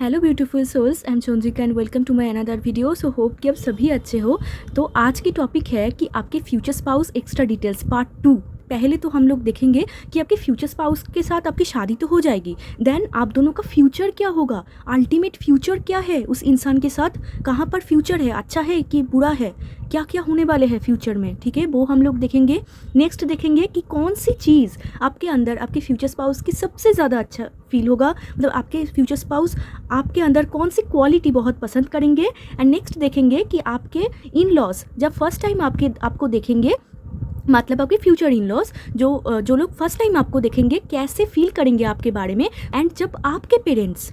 Hello beautiful souls, I am Chandrika and welcome to my another video. So hope कि आप सभी अच्छे हो। तो आज की टॉपिक है कि आपके future spouse extra details part 2। पहले तो हम लोग देखेंगे कि आपके फ्यूचर स्पाउस के साथ आपकी शादी तो हो जाएगी, देन आप दोनों का फ्यूचर क्या होगा, अल्टीमेट फ्यूचर क्या है उस इंसान के साथ, कहाँ पर फ्यूचर है, अच्छा है कि बुरा है, क्या क्या होने वाले हैं फ्यूचर में, ठीक है, वो हम लोग देखेंगे। नेक्स्ट देखेंगे कि कौन सी चीज़ आपके अंदर आपके फ्यूचर स्पाउस की सबसे ज़्यादा अच्छा फील होगा, मतलब आपके फ्यूचर स्पाउस आपके अंदर कौन सी क्वालिटी बहुत पसंद करेंगे। एंड नेक्स्ट देखेंगे कि आपके इन लॉज जब फर्स्ट टाइम आपको देखेंगे, मतलब आपके फ्यूचर इन लॉज जो लोग फर्स्ट टाइम आपको देखेंगे कैसे फील करेंगे आपके बारे में। एंड जब आपके पेरेंट्स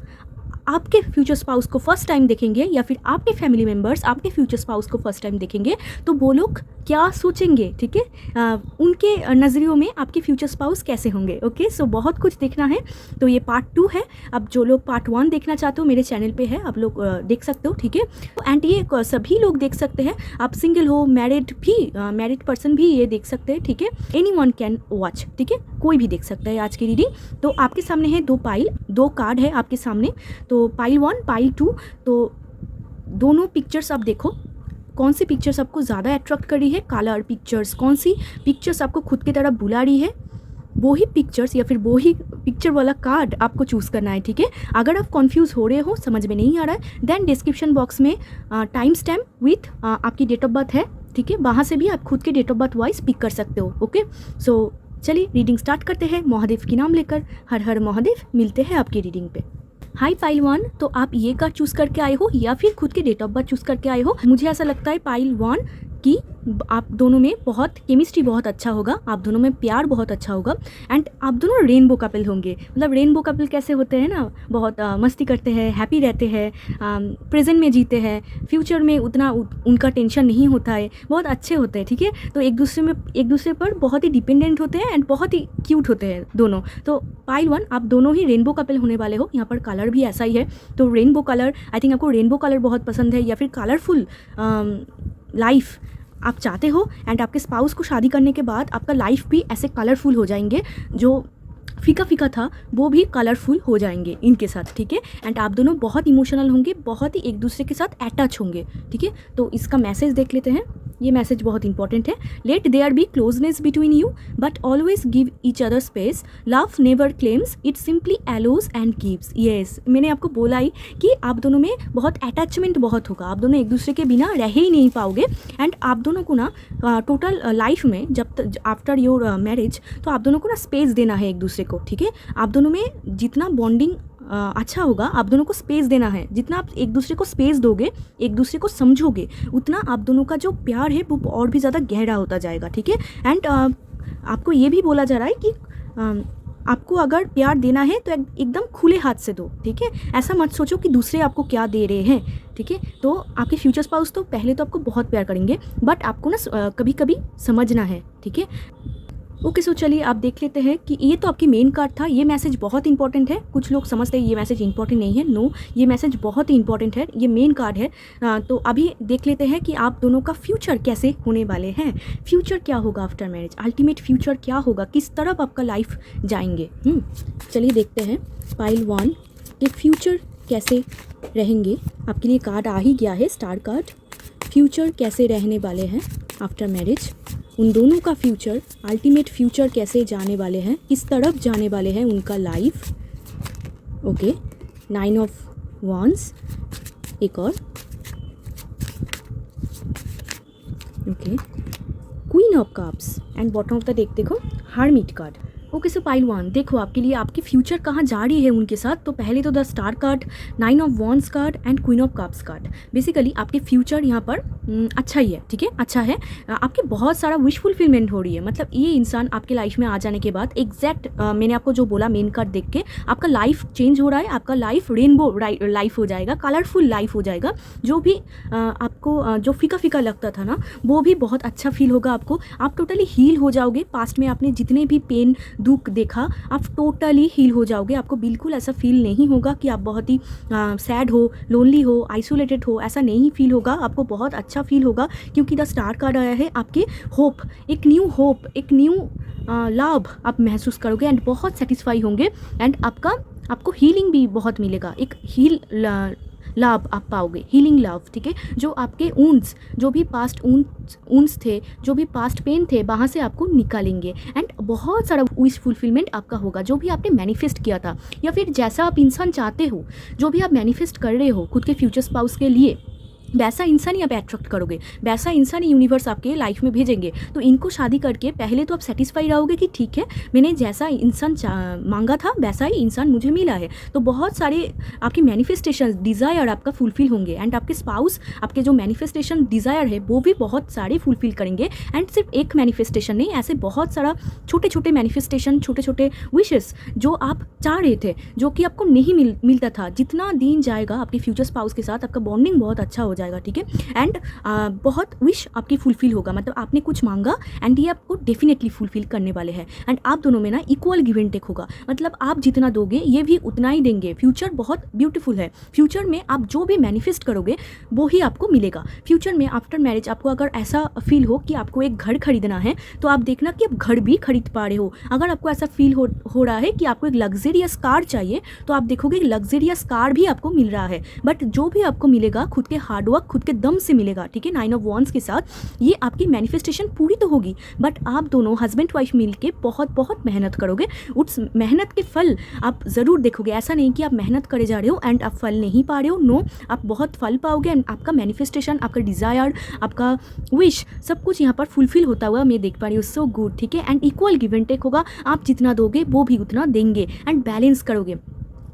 आपके फ्यूचर स्पाउस को फर्स्ट टाइम देखेंगे या फिर आपके फैमिली मेम्बर्स आपके फ्यूचर स्पाउस को फर्स्ट टाइम देखेंगे तो वो लोग क्या सोचेंगे, ठीक है, उनके नज़रियों में आपके फ्यूचर स्पाउस कैसे होंगे। ओके, सो बहुत कुछ देखना है। तो ये पार्ट 2 है। अब जो लोग पार्ट 1 देखना चाहते हो मेरे चैनल पे है, आप लोग देख सकते हो, ठीक है। एंड ये सभी लोग देख सकते हैं, आप सिंगल हो, मैरिड पर्सन भी ये देख सकते हैं, ठीक है। एनी वन कैन वॉच, ठीक है, कोई भी देख सकता है आज की रीडिंग। तो आपके सामने है दो कार्ड है आपके सामने। तो पाइल 1 पाइल 2, तो दोनों पिक्चर्स आप देखो, कौन सी पिक्चर्स आपको ज़्यादा अट्रैक्ट कर रही है, कलर पिक्चर्स, कौन सी पिक्चर्स आपको खुद की तरफ बुला रही है, वो ही पिक्चर्स या फिर वो ही पिक्चर वाला कार्ड आपको चूज़ करना है, ठीक है। अगर आप कंफ्यूज हो रहे हो, समझ में नहीं आ रहा है, देन डिस्क्रिप्शन बॉक्स में टाइम स्टैम्प विथ आपकी डेट ऑफ बर्थ है, ठीक है, वहाँ से भी आप खुद के date of birth wise pick कर सकते हो। ओके, सो चलिए रीडिंग स्टार्ट करते हैं महादेव की नाम लेकर। हर हर महादेव। मिलते हैं आपकी रीडिंग पे। हाई पाइल 1, तो आप ये कार्ड चूज़ करके आए हो या फिर खुद के डेट ऑफ बर्थ चूज़ करके आए हो। मुझे ऐसा लगता है पाइल 1 कि आप दोनों में बहुत केमिस्ट्री बहुत अच्छा होगा, आप दोनों में प्यार बहुत अच्छा होगा। एंड आप दोनों रेनबो कपल होंगे। मतलब रेनबो कपल कैसे होते हैं ना, बहुत मस्ती करते हैं, हैप्पी रहते हैं, प्रेजेंट में जीते हैं, फ्यूचर में उतना उनका टेंशन नहीं होता है, बहुत अच्छे होते हैं, ठीक है। तो एक दूसरे पर बहुत ही डिपेंडेंट होते हैं एंड बहुत ही क्यूट होते हैं दोनों। तो पाइल 1 आप दोनों ही रेनबो कपल होने वाले हो। यहाँ पर कलर भी ऐसा ही है, तो रेनबो कलर, आई थिंक आपको रेनबो कलर बहुत पसंद है या फिर कलरफुल लाइफ आप चाहते हो। एंड आपके स्पाउस को शादी करने के बाद आपका लाइफ भी ऐसे कलरफुल हो जाएंगे, जो फीका फीका था वो भी कलरफुल हो जाएंगे इनके साथ, ठीक है। एंड आप दोनों बहुत इमोशनल होंगे, बहुत ही एक दूसरे के साथ अटैच होंगे, ठीक है। तो इसका मैसेज देख लेते हैं। ये मैसेज बहुत इंपॉर्टेंट है। Let there be closeness between you but always give each other space, love never claims, it simply allows and gives. Yes, मैंने आपको बोला ही कि आप दोनों में बहुत अटैचमेंट बहुत होगा, आप दोनों एक दूसरे के बिना रह ही नहीं पाओगे। एंड आप दोनों को ना टोटल लाइफ में जब आफ्टर योर मैरिज, तो आप दोनों को ना स्पेस देना है एक दूसरे को, ठीक है। आप दोनों में जितना बॉन्डिंग अच्छा होगा, आप दोनों को स्पेस देना है। जितना आप एक दूसरे को स्पेस दोगे, एक दूसरे को समझोगे, उतना आप दोनों का जो प्यार है वो और भी ज़्यादा गहरा होता जाएगा, ठीक है। एंड आपको ये भी बोला जा रहा है कि आपको अगर प्यार देना है तो एकदम खुले हाथ से दो, ठीक है। ऐसा मत सोचो कि दूसरे आपको क्या दे रहे हैं, ठीक है। तो आपके फ्यूचर स्पाउस तो पहले तो आपको बहुत प्यार करेंगे, बट आपको ना कभी कभी समझना है, ठीक है। ओके, सो चलिए आप देख लेते हैं कि ये तो आपकी मेन कार्ड था। ये मैसेज बहुत इंपॉर्टेंट है। कुछ लोग समझते हैं ये मैसेज इंपॉर्टेंट नहीं है, नो, ये मैसेज बहुत ही इंपॉर्टेंट है, ये मेन कार्ड है। तो अभी देख लेते हैं कि आप दोनों का फ्यूचर कैसे होने वाले हैं, फ्यूचर क्या होगा आफ्टर मैरिज, अल्टीमेट फ्यूचर क्या होगा, किस तरफ आपका लाइफ जाएंगे। चलिए देखते हैं पाइल 1 के फ्यूचर कैसे रहेंगे। आपके लिए कार्ड आ ही गया है, स्टार कार्ड। फ्यूचर कैसे रहने वाले हैं आफ्टर मैरिज, उन दोनों का फ्यूचर, अल्टीमेट फ्यूचर कैसे जाने वाले हैं, किस तरफ जाने वाले हैं उनका लाइफ। ओके, 9 ऑफ वांड्स, एक और, okay, queen of cups and bottom of the deck देखो hermit card. Okay, so pile 1 देखो आपके लिए आपकी फ्यूचर कहाँ जा रही है उनके साथ। तो पहले तो the star card, 9 of wands card and queen of cups card. Basically आपके फ्यूचर यहाँ पर अच्छा ही है, ठीक है, अच्छा है। आपके बहुत सारा विश फुलफिलमेंट हो रही है। मतलब ये इंसान आपके लाइफ में आ जाने के बाद एग्जैक्ट मैंने आपको जो बोला मेन कार्ड देख के, आपका लाइफ चेंज हो रहा है, आपका लाइफ रेनबो लाइफ हो जाएगा, कलरफुल लाइफ हो जाएगा। जो भी आपको जो फीका फीका लगता था ना, वो भी बहुत अच्छा फील होगा आपको। आप टोटली हील हो जाओगे। पास्ट में आपने जितने भी पेन दुख देखा, आप टोटली हील हो जाओगे। आपको बिल्कुल ऐसा फील नहीं होगा कि आप बहुत ही सैड हो, लोनली हो, आइसोलेटेड हो, ऐसा नहीं फील होगा। आपको बहुत अच्छा फील होगा क्योंकि द स्टार कार्ड आया है आपके होप, एक न्यू लाभ आप महसूस करोगे एंड बहुत सेटिस्फाई होंगे एंड आपको हीलिंग भी बहुत मिलेगा, एक लाभ आप पाओगे, हीलिंग लाभ, ठीक है। जो आपके ऊंड्स, जो भी पास्ट ऊंड्स थे, जो भी पास्ट पेन थे, वहाँ से आपको निकालेंगे एंड बहुत सारा विश फुलफिलमेंट आपका होगा। जो भी आपने मैनिफेस्ट किया था या फिर जैसा आप इंसान चाहते हो, जो भी आप मैनिफेस्ट कर रहे हो खुद के फ्यूचर स्पाउस के लिए, वैसा इंसान ही आप अट्रैक्ट करोगे, वैसा इंसान ही यूनिवर्स आपके लाइफ में भेजेंगे। तो इनको शादी करके पहले तो आप सेटिस्फाई रहोगे कि ठीक है, मैंने जैसा इंसान मांगा था वैसा ही इंसान मुझे मिला है। तो बहुत सारे आपके मैनिफेस्टेशन डिज़ायर आपका फुलफिल होंगे एंड आपके स्पाउस आपके जो मैनिफेस्टेशन डिज़ायर है वो भी बहुत सारे फुलफिल करेंगे। एंड सिर्फ एक मैनिफेस्टेशन नहीं, ऐसे बहुत सारा छोटे छोटे मैनिफेस्टेशन, छोटे छोटे विशेस जो आप चाह रहे थे, जो कि आपको नहीं मिलता था। जितना दिन जाएगा आपके फ्यूचर स्पाउस के साथ आपका बॉन्डिंग बहुत अच्छा हो जाएगा, ठीक है। एंड बहुत विश आपकी फुलफिल होगा, मतलब आपने कुछ मांगा एंड ये आपको डेफिनेटली फुलफिल करने वाले हैं। एंड आप दोनों में ना इक्वल गिव एंड टेक होगा, मतलब आप जितना दोगे ये भी उतना ही देंगे। फ्यूचर बहुत ब्यूटीफुल है। फ्यूचर में आप जो भी मैनिफेस्ट करोगे वो ही आपको मिलेगा। फ्यूचर में आफ्टर मैरिज आपको अगर ऐसा फील हो कि आपको एक घर खरीदना है तो आप देखना कि आप घर भी खरीद पा रहे हो। अगर आपको ऐसा फील हो रहा है कि आपको एक लग्जरियस कार चाहिए तो आप देखोगे लग्जरियस कार भी आपको मिल रहा है। बट जो भी आपको मिलेगा खुद के हार्डवर्क, खुद के दम से मिलेगा, ठीक है। 9 ऑफ वॉन्ड्स के साथ ये आपकी मैनिफेस्टेशन पूरी तो होगी, बट आप दोनों हस्बैंड वाइफ मिल के बहुत बहुत मेहनत करोगे। उस मेहनत के फल आप ज़रूर देखोगे। ऐसा नहीं कि आप मेहनत करे जा रहे हो एंड आप फल नहीं पा रहे हो, नो, आप बहुत फल पाओगे एंड आपका मैनिफेस्टेशन, आपका डिज़ायर, आपका विश, सब कुछ यहाँ पर फुलफिल होता हुआ मैं देख पा रही हूँ। सो गुड, ठीक है। And equal give and take होगा, आप जितना दोगे वो भी उतना देंगे एंड बैलेंस करोगे।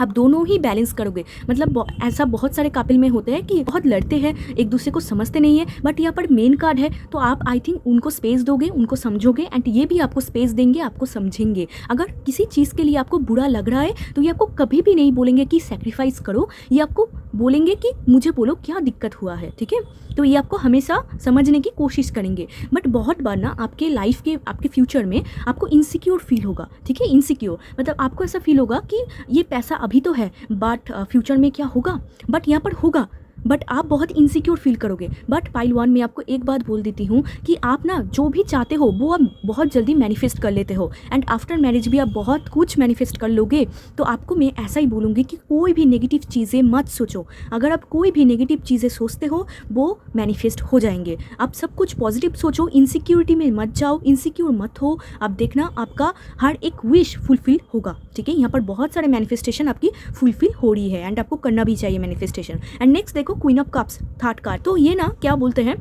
आप दोनों ही बैलेंस करोगे। मतलब ऐसा बहुत सारे कपल में होते हैं कि बहुत लड़ते हैं, एक दूसरे को समझते नहीं है, बट यहाँ पर मेन कार्ड है तो आप आई थिंक उनको स्पेस दोगे, उनको समझोगे एंड ये भी आपको स्पेस देंगे, आपको समझेंगे। अगर किसी चीज़ के लिए आपको बुरा लग रहा है तो ये आपको कभी भी नहीं बोलेंगे कि सेक्रीफाइस करो, ये आपको बोलेंगे कि मुझे बोलो क्या दिक्कत हुआ है, ठीक है। तो ये आपको हमेशा समझने की कोशिश करेंगे। बट बहुत बार ना आपके लाइफ के, आपके फ्यूचर में आपको इनसिक्योर फील होगा, ठीक है। इनसिक्योर मतलब आपको ऐसा फील होगा कि ये पैसा अभी तो है बट फ्यूचर में क्या होगा, बट यहाँ पर होगा, बट आप बहुत इनसिक्योर फील करोगे। बट पाइल 1 में आपको एक बात बोल देती हूँ कि आप ना जो भी चाहते हो वो आप बहुत जल्दी मैनिफेस्ट कर लेते हो एंड आफ्टर मैरिज भी आप बहुत कुछ मैनिफेस्ट कर लोगे। तो आपको मैं ऐसा ही बोलूँगी कि कोई भी नेगेटिव चीज़ें मत सोचो। अगर आप कोई भी नेगेटिव चीज़ें सोचते हो वो मैनिफेस्ट हो जाएंगे। आप सब कुछ पॉजिटिव सोचो, इनसिक्योरिटी में मत जाओ, इनसिक्योर मत हो। आप देखना आपका हर एक विश फुलफिल होगा, ठीक है। यहाँ पर बहुत सारे मैनिफेस्टेशन आपकी फुलफिल हो रही है एंड आपको करना भी चाहिए मैनिफेस्टेशन। एंड नेक्स्ट देखो queen of cups, third card. तो ये ना क्या बोलते हैं,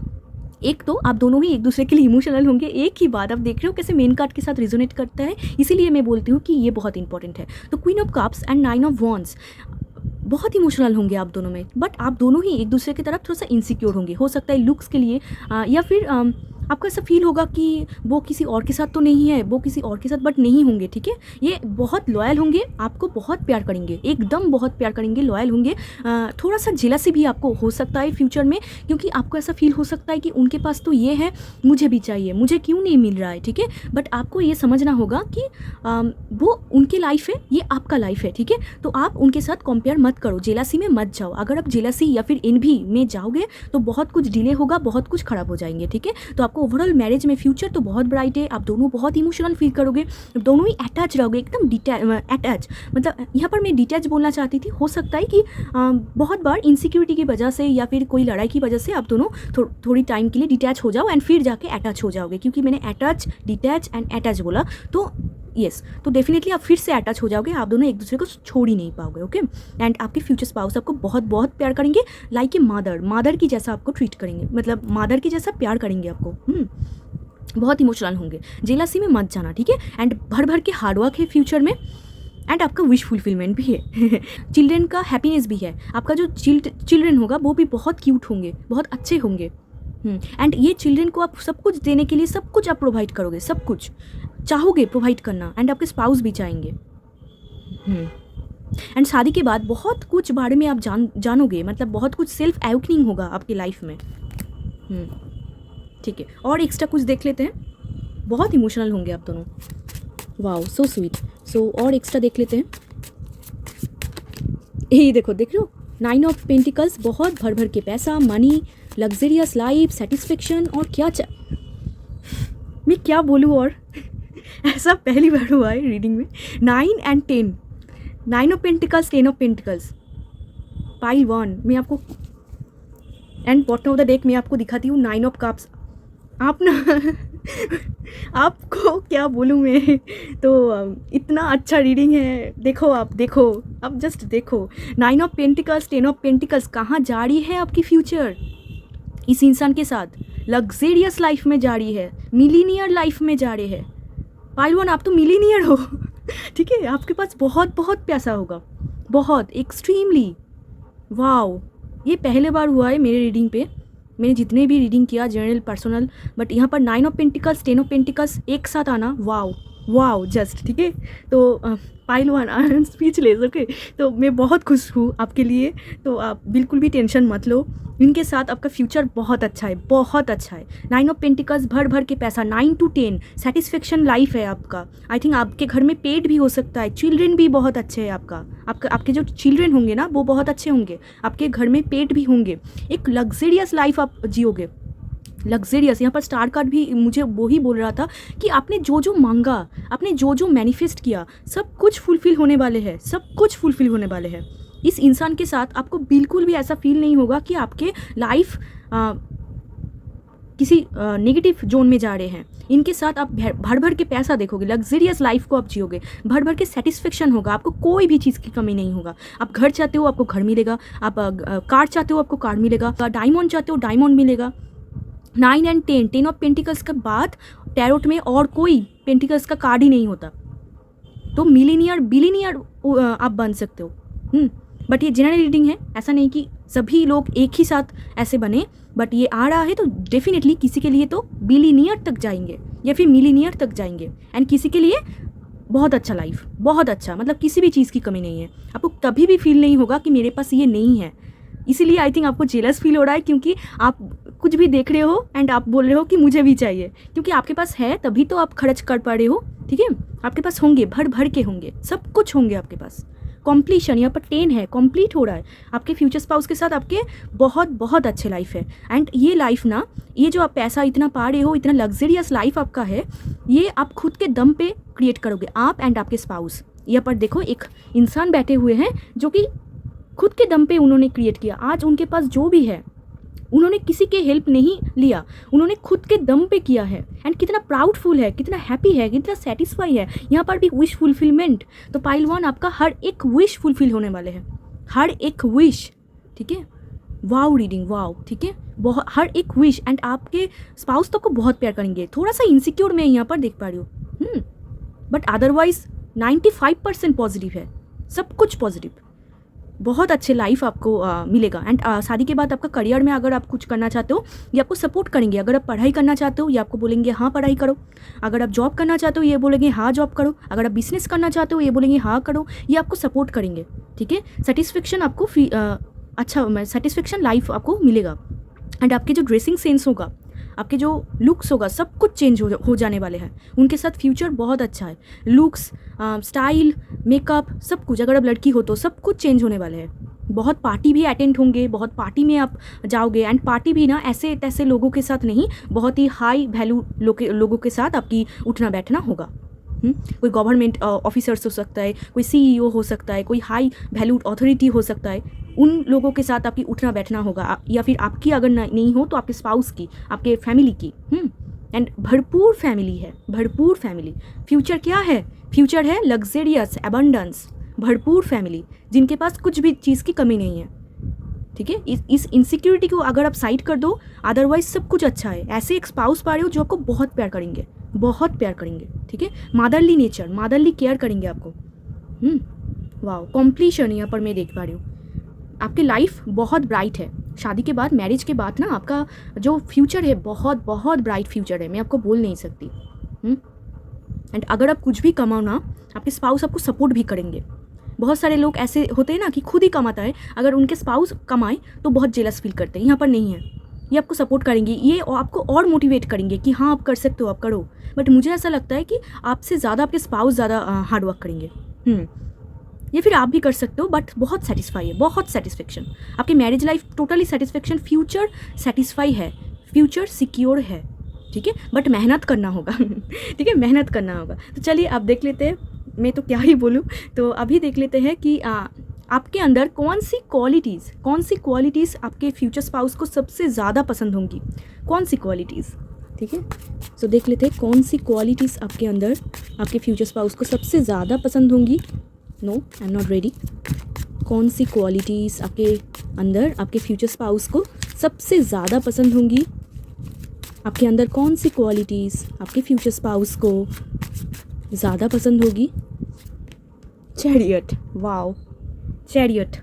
एक तो आप दोनों ही एक दूसरे के लिए इमोशनल होंगे। एक ही बात आप देख रहे हो कैसे मेन कार्ड के साथ रिजोनेट करता है, इसीलिए मैं बोलती हूँ कि ये बहुत इंपॉर्टेंट है। तो queen of cups and 9 of wands, बहुत इमोशनल होंगे आप दोनों में, बट आप दोनों ही एक दूसरे की तरफ थोड़ा सा इनसिक्योर होंगे। हो सकता है लुक्स के लिए या फिर आपको ऐसा फील होगा कि वो किसी और के साथ तो नहीं है, वो किसी और के साथ बट नहीं होंगे, ठीक है। ये बहुत लॉयल होंगे, आपको बहुत प्यार करेंगे, एकदम बहुत प्यार करेंगे, लॉयल होंगे। थोड़ा सा जेलसी भी आपको हो सकता है फ्यूचर में, क्योंकि आपको ऐसा फील हो सकता है कि उनके पास तो ये है, मुझे भी चाहिए, मुझे क्यों नहीं मिल रहा है, ठीक है। बट आपको ये समझना होगा कि वो उनकी लाइफ है, ये आपका लाइफ है, ठीक है। तो आप उनके साथ कंपेयर मत करो, जेलसी में मत जाओ। अगर आप जेलसी या फिर एनवी में जाओगे तो बहुत कुछ डिले होगा, बहुत कुछ खराब हो जाएंगे, ठीक है। तो आपको ओवरऑल मैरिज में फ्यूचर तो बहुत ब्राइट है। आप दोनों बहुत इमोशनल फील करोगे, दोनों ही अटैच रहोगे, एकदम अटैच। मतलब यहाँ पर मैं डिटैच बोलना चाहती थी। हो सकता है कि बहुत बार इनसिक्योरिटी की वजह से या फिर कोई लड़ाई की वजह से आप दोनों थोड़ी टाइम के लिए डिटैच हो जाओ एंड फिर जाके अटैच हो जाओगे, क्योंकि मैंने अटैच, डिटैच एंड अटैच बोला। तो यस, तो डेफिनेटली आप फिर से अटैच हो जाओगे, आप दोनों एक दूसरे को छोड़ ही नहीं पाओगे, ओके। एंड आपके फ्यूचर स्पाउस आपको बहुत बहुत प्यार करेंगे, लाइक ए मदर की जैसा आपको ट्रीट करेंगे, मतलब मदर की जैसा प्यार करेंगे आपको। बहुत इमोशनल होंगे, जेलसी में मत जाना, ठीक है। एंड भर के हार्डवर्क है फ्यूचर में एंड आपका विश फुलफिलमेंट भी है। चिल्ड्रन का हैप्पीनेस भी है। आपका जो चिल्ड्रन होगा वो भी बहुत क्यूट होंगे, बहुत अच्छे होंगे। एंड ये चिल्ड्रन को आप सब कुछ देने के लिए सब कुछ आप प्रोवाइड करोगे, सब कुछ चाहोगे प्रोवाइड करना एंड आपके स्पाउस भी चाहेंगे। एंड शादी के बाद बहुत कुछ बारे में आप जानोगे, मतलब बहुत कुछ सेल्फ अवेकनिंग होगा आपकी लाइफ में। ठीक है, और एक्स्ट्रा कुछ देख लेते हैं। बहुत इमोशनल होंगे आप दोनों। Wow so sweet. सो और एक्स्ट्रा देख लेते हैं। यही देखो, देख लो, 9 ऑफ पेंटिकल्स, बहुत भर भर के पैसा, मनी, लग्जरियस लाइफ, सेटिस्फेक्शन, और क्या मैं क्या बोलूँ और ऐसा पहली बार हुआ है रीडिंग में। 9 and 10, 9 of pentacles, 10 of pentacles, pile 1 मैं आपको, and bottom of the deck मैं आपको दिखाती हूँ 9 ऑफ कप्स। आप ना आपको क्या बोलूँ मैं, तो इतना अच्छा रीडिंग है। देखो आप, देखो अब, जस्ट देखो, 9 ऑफ पेंटिकल्स, 10 ऑफ पेंटिकल्स, कहाँ जा रही है आपकी फ्यूचर इस इंसान के साथ? लग्जेरियस लाइफ में जा रही है, मिलीनियर लाइफ में जा रहे हैं। पाइल 1 आप तो मिलीनियर हो ठीक है, आपके पास बहुत बहुत पैसा होगा, बहुत एक्सट्रीमली। वाओ, ये पहले बार हुआ है मेरे रीडिंग पे, मैंने जितने भी रीडिंग किया, जनरल, पर्सनल, बट यहाँ पर 9 ऑफ पेंटिकल्स, 10 ऑफ पेंटिकल्स एक साथ आना, वाओ वाओ जस्ट। ठीक है, तो pile 1 I am speechless. Okay, तो मैं बहुत खुश हूँ आपके लिए, तो आप बिल्कुल भी टेंशन मत लो, इनके साथ आपका फ्यूचर बहुत अच्छा है, बहुत अच्छा है। 9 ऑफ पेंटिकल्स, भर भर के पैसा, 9 to 10 सेटिस्फेक्शन लाइफ है आपका। आई थिंक आपके घर में पेट भी हो सकता है, चिल्ड्रन भी बहुत अच्छे हैं आपके जो चिल्ड्रन होंगे ना वो बहुत अच्छे होंगे, आपके घर में पेट भी होंगे, एक लग्जरियस लाइफ आप जियोगे, लग्जरियस। यहाँ पर स्टार कार्ड भी मुझे वो ही बोल रहा था कि आपने जो जो मांगा, आपने जो जो मैनिफेस्ट किया, सब कुछ फुलफिल होने वाले हैं, सब कुछ फुलफिल होने वाले हैं। इस इंसान के साथ आपको बिल्कुल भी ऐसा फील नहीं होगा कि आपके लाइफ किसी नेगेटिव जोन में जा रहे हैं। इनके साथ आप भर भर के पैसा देखोगे, लग्जरियस लाइफ को आप जियोगे, भर भर के सेटिस्फेक्शन होगा, आपको कोई भी चीज़ की कमी नहीं होगा। आप घर चाहते हो आपको घर मिलेगा, आप कार चाहते हो आपको कार मिलेगा, डायमंड चाहते हो डायमंड मिलेगा। 9 एंड 10, 10 ऑफ पेंटिकल्स के बाद टैरोट में और कोई पेंटिकल्स का कार्ड ही नहीं होता, तो मिलीनियर बिलीनियर आप बन सकते हो। बट ये जनरल रीडिंग है, ऐसा नहीं कि सभी लोग एक ही साथ ऐसे बने, बट ये आ रहा है तो डेफिनेटली किसी के लिए तो बिलीनियर तक जाएंगे या फिर मिलीनियर तक जाएंगे, एंड किसी के लिए बहुत अच्छा लाइफ, बहुत अच्छा, मतलब किसी भी चीज़ की कमी नहीं है। आपको कभी भी फील नहीं होगा कि मेरे पास ये नहीं है। इसीलिए आई थिंक आपको जेलस फील हो रहा है, क्योंकि आप कुछ भी देख रहे हो एंड आप बोल रहे हो कि मुझे भी चाहिए, क्योंकि आपके पास है तभी तो आप खर्च कर पा रहे हो। ठीक है, आपके पास होंगे, भर भर के होंगे, सब कुछ होंगे आपके पास। कॉम्प्लीशन यहाँ पर 10 है, कंप्लीट हो रहा है आपके फ्यूचर स्पाउस के साथ, आपके बहुत बहुत अच्छे लाइफ है। एंड ये लाइफ ना, ये जो आप पैसा इतना पा रहे हो, इतना लग्जरियस लाइफ आपका है, ये आप खुद के दम पे क्रिएट करोगे, आप एंड आपके स्पाउस। यहाँ पर देखो एक इंसान बैठे हुए हैं जो कि खुद के दम पे उन्होंने क्रिएट किया। आज उनके पास जो भी है, उन्होंने किसी के हेल्प नहीं लिया, उन्होंने खुद के दम पे किया है। एंड कितना प्राउडफुल है, कितना हैप्पी है, कितना सेटिस्फाई है। यहाँ पर भी विश फुलफिलमेंट, तो पाइल 1 आपका हर एक विश फुलफिल होने वाले हैं, हर एक विश। ठीक है, वाव रीडिंग, वाव। ठीक है, बहुत, हर एक विश। एंड आपके स्पाउस तो आपको बहुत प्यार करेंगे। थोड़ा सा इनसिक्योर मैं यहाँ पर देख पा रही हूँ, बट अदरवाइज 95% पॉजिटिव है, सब कुछ पॉजिटिव, बहुत अच्छे लाइफ आपको मिलेगा। एंड शादी के बाद आपका करियर में अगर आप कुछ करना चाहते हो, ये आपको सपोर्ट करेंगे। अगर आप पढ़ाई करना चाहते हो, ये आपको बोलेंगे हाँ पढ़ाई करो। अगर आप जॉब करना चाहते हो, ये बोलेंगे हाँ जॉब करो। अगर आप बिजनेस करना चाहते हो, ये बोलेंगे हाँ करो। ये आपको सपोर्ट करेंगे। ठीक है, सेटिस्फेक्शन आपको अच्छा सेटिस्फेक्शन लाइफ आपको मिलेगा। एंड आपके जो ड्रेसिंग सेंस होगा, आपके जो लुक्स होगा, सब कुछ चेंज हो जाने वाले हैं। उनके साथ फ्यूचर बहुत अच्छा है, लुक्स, स्टाइल, मेकअप, सब कुछ। अगर आप लड़की हो तो सब कुछ चेंज होने वाले हैं। बहुत पार्टी भी अटेंड होंगे, बहुत पार्टी में आप जाओगे। एंड पार्टी भी ना ऐसे तैसे लोगों के साथ नहीं, बहुत ही हाई वैल्यू लोगों के साथ आपकी उठना बैठना होगा। कोई गवर्नमेंट ऑफिसर्स हो सकता है, कोई CEO हो सकता है, कोई हाई वैल्यूड अथॉरिटी हो सकता है। उन लोगों के साथ आपकी उठना बैठना होगा, या फिर आपकी अगर नहीं हो तो आपके स्पाउस की, आपके फैमिली की। एंड भरपूर फैमिली है, भरपूर फैमिली। फ्यूचर क्या है? फ्यूचर है लग्जरियस, एबंडेंस, भरपूर फैमिली जिनके पास कुछ भी चीज़ की कमी नहीं है। ठीक है, इस इनसिक्योरिटी को अगर आप साइड कर दो, अदरवाइज सब कुछ अच्छा है। ऐसे एक स्पाउस पा रहे हो जो आपको बहुत प्यार करेंगे, बहुत प्यार करेंगे। ठीक है, मदरली नेचर, मदरली केयर करेंगे आपको। वाह, कॉम्प्लीशन यहाँ पर मैं देख पा रही हूँ। आपकी लाइफ बहुत ब्राइट है। शादी के बाद, मैरिज के बाद ना आपका जो फ्यूचर है बहुत बहुत ब्राइट फ्यूचर है, मैं आपको बोल नहीं सकती। एंड अगर आप कुछ भी कमाओ ना, आपके स्पाउस आपको सपोर्ट भी करेंगे। बहुत सारे लोग ऐसे होते हैं ना कि खुद ही कमाता है, अगर उनके स्पाउस कमाए तो बहुत जेलस फील करते हैं। यहाँ पर नहीं है, ये आपको सपोर्ट करेंगे, ये आपको और मोटिवेट करेंगे कि हाँ आप कर सकते हो, आप करो। बट मुझे ऐसा लगता है कि आपसे ज़्यादा आपके स्पाउस ज़्यादा हार्ड वर्क करेंगे। ये फिर आप भी कर सकते हो, बट बहुत सेटिस्फाई है, बहुत सेटिस्फेक्शन। आपकी marriage life totally satisfaction, future satisfy है, फ्यूचर सिक्योर है, ठीक है। बट मेहनत करना होगा ठीक है, मेहनत करना होगा। तो चलिए आप देख लेते हैं, मैं तो क्या ही बोलूँ। तो अभी देख लेते हैं कि आपके अंदर कौन सी क्वालिटीज़ आपके फ्यूचर स्पाउस को सबसे ज़्यादा पसंद होंगी, कौन सी क्वालिटीज़, ठीक है। सो देख लेते हैं कौन सी क्वालिटीज़ आपके अंदर आपके फ्यूचर स्पाउस को सबसे ज़्यादा पसंद होंगी। No, I am not ready. कौन सी क्वालिटीज़ आपके अंदर आपके फ्यूचर स्पाउस को सबसे ज़्यादा पसंद होंगी, आपके अंदर कौन सी क्वालिटीज़ आपके फ्यूचर स्पाउस को ज़्यादा पसंद होगी। Chariot, wow, chariot.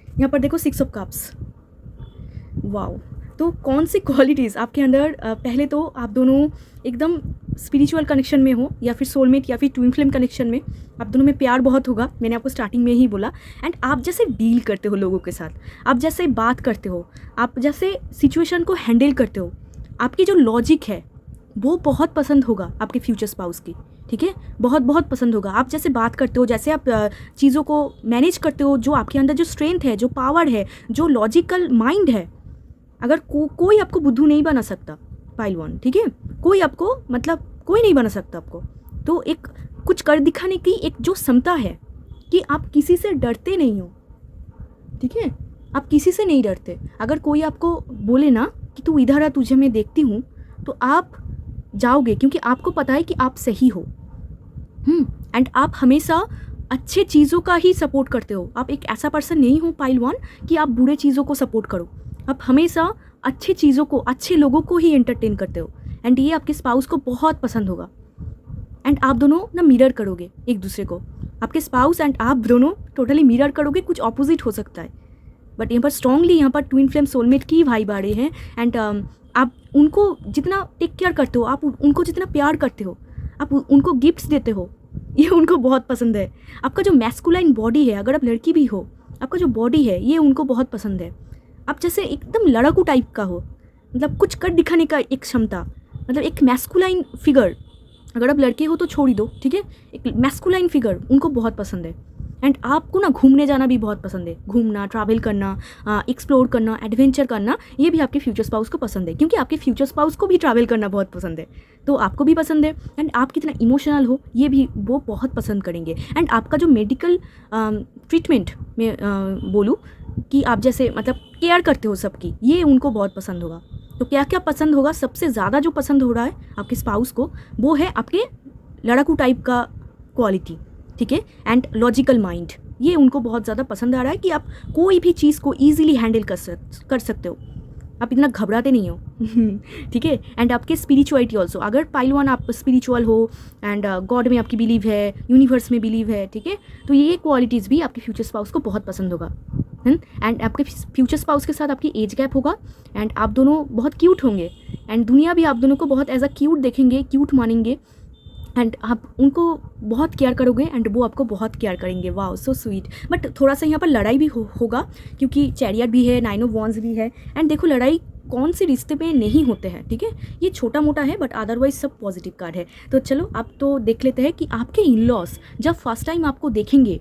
यहाँ पर देखो 6 ऑफ कप्स, वाओ। तो कौन सी क्वालिटीज़ आपके अंदर, पहले तो आप दोनों एकदम स्पिरिचुअल कनेक्शन में हो, या फिर सोलमेट या फिर ट्विन फ्लेम कनेक्शन में, आप दोनों में प्यार बहुत होगा, मैंने आपको स्टार्टिंग में ही बोला। एंड आप जैसे डील करते हो लोगों के साथ, आप जैसे बात करते हो, आप जैसे सिचुएशन को हैंडल करते हो, आपकी जो लॉजिक है वो बहुत पसंद होगा आपके फ्यूचर स्पाउस की, ठीक है, बहुत बहुत पसंद होगा। आप जैसे बात करते हो, जैसे आप चीज़ों को मैनेज करते हो, जो आपके अंदर जो स्ट्रेंथ है, जो पावर है, जो लॉजिकल माइंड है, अगर कोई आपको बुद्धू नहीं बना सकता पाइल 1, ठीक है, कोई आपको मतलब कोई नहीं बना सकता आपको। तो एक कुछ कर दिखाने की एक जो क्षमता है कि आप किसी से डरते नहीं हो, ठीक है, आप किसी से नहीं डरते। अगर कोई आपको बोले ना कि तू इधर आ, तुझे मैं देखती हूँ, तो आप जाओगे, क्योंकि आपको पता है कि आप सही हो। एंड आप हमेशा अच्छे चीज़ों का ही सपोर्ट करते हो। आप एक ऐसा पर्सन नहीं हो पाइल 1 कि आप बुरे चीज़ों को सपोर्ट करो। आप हमेशा अच्छी चीज़ों को, अच्छे लोगों को ही एंटरटेन करते हो। एंड ये आपके स्पाउस को बहुत पसंद होगा। एंड आप दोनों ना मिरर करोगे एक दूसरे को, आपके स्पाउस एंड आप दोनों टोटली मिरर करोगे। कुछ ऑपोजिट हो सकता है, बट यहाँ पर स्ट्रांगली यहाँ पर ट्विन फ्लेम सोलमेट की भाई बाड़े हैं। एंड आप उनको जितना टेक केयर करते हो, आप उनको जितना प्यार करते हो, आप उनको गिफ्ट्स देते हो, ये उनको बहुत पसंद है। आपका जो मैस्कुलाइन बॉडी है, अगर आप लड़की भी हो, आपका जो बॉडी है ये उनको बहुत पसंद है। आप जैसे एकदम लड़ाकू टाइप का हो, मतलब कुछ कर दिखाने का एक क्षमता, मतलब एक मैस्कुलाइन फिगर। अगर आप लड़के हो तो छोड़ ही दो, ठीक है, एक मैस्कुलाइन फिगर उनको बहुत पसंद है। एंड आपको ना घूमने जाना भी बहुत पसंद है, घूमना, ट्रैवल करना, एक्सप्लोर करना, एडवेंचर करना, ये भी आपके फ्यूचर स्पाउस को पसंद है, क्योंकि आपके फ्यूचर स्पाउस को भी ट्रैवल करना बहुत पसंद है, तो आपको भी पसंद है। एंड आप कितना इमोशनल हो ये भी वो बहुत पसंद करेंगे। एंड आपका जो मेडिकल ट्रीटमेंट में बोलूँ कि आप जैसे मतलब केयर करते हो सबकी, ये उनको बहुत पसंद होगा। तो क्या क्या पसंद होगा, सबसे ज़्यादा जो पसंद हो रहा है आपके स्पाउस को, वो है आपके लड़ाकू टाइप का क्वालिटी, ठीक है, एंड लॉजिकल माइंड। ये उनको बहुत ज़्यादा पसंद आ रहा है कि आप कोई भी चीज़ को ईजिली हैंडल कर सकते हो, आप इतना घबराते नहीं हो ठीक है। एंड आपके स्पिरिचुअलिटी ऑल्सो, अगर पाइल 1 आप स्पिरिचुअल हो एंड गॉड में आपकी बिलीव है, यूनिवर्स में बिलीव है, ठीक है, तो ये क्वालिटीज़ भी आपके फ्यूचर स्पाउस को बहुत पसंद होगा। एंड आपके फ्यूचर स्पाउस के साथ आपकी एज गैप होगा। एंड आप दोनों बहुत क्यूट होंगे, एंड दुनिया भी आप दोनों को बहुत एज अ क्यूट देखेंगे, क्यूट मानेंगे। एंड आप उनको बहुत केयर करोगे एंड वो आपको बहुत केयर करेंगे। Wow, so sweet. बट थोड़ा सा यहाँ पर लड़ाई भी होगा, क्योंकि चैरियट भी है, 9 ऑफ वॉन्ड्स भी है। एंड देखो, लड़ाई कौन से रिश्ते में नहीं होते हैं, ठीक है, ये छोटा मोटा है, बट अदरवाइज सब पॉजिटिव कार्ड है। तो चलो आप तो देख लेते हैं कि आपके इन लॉस जब फर्स्ट टाइम आपको देखेंगे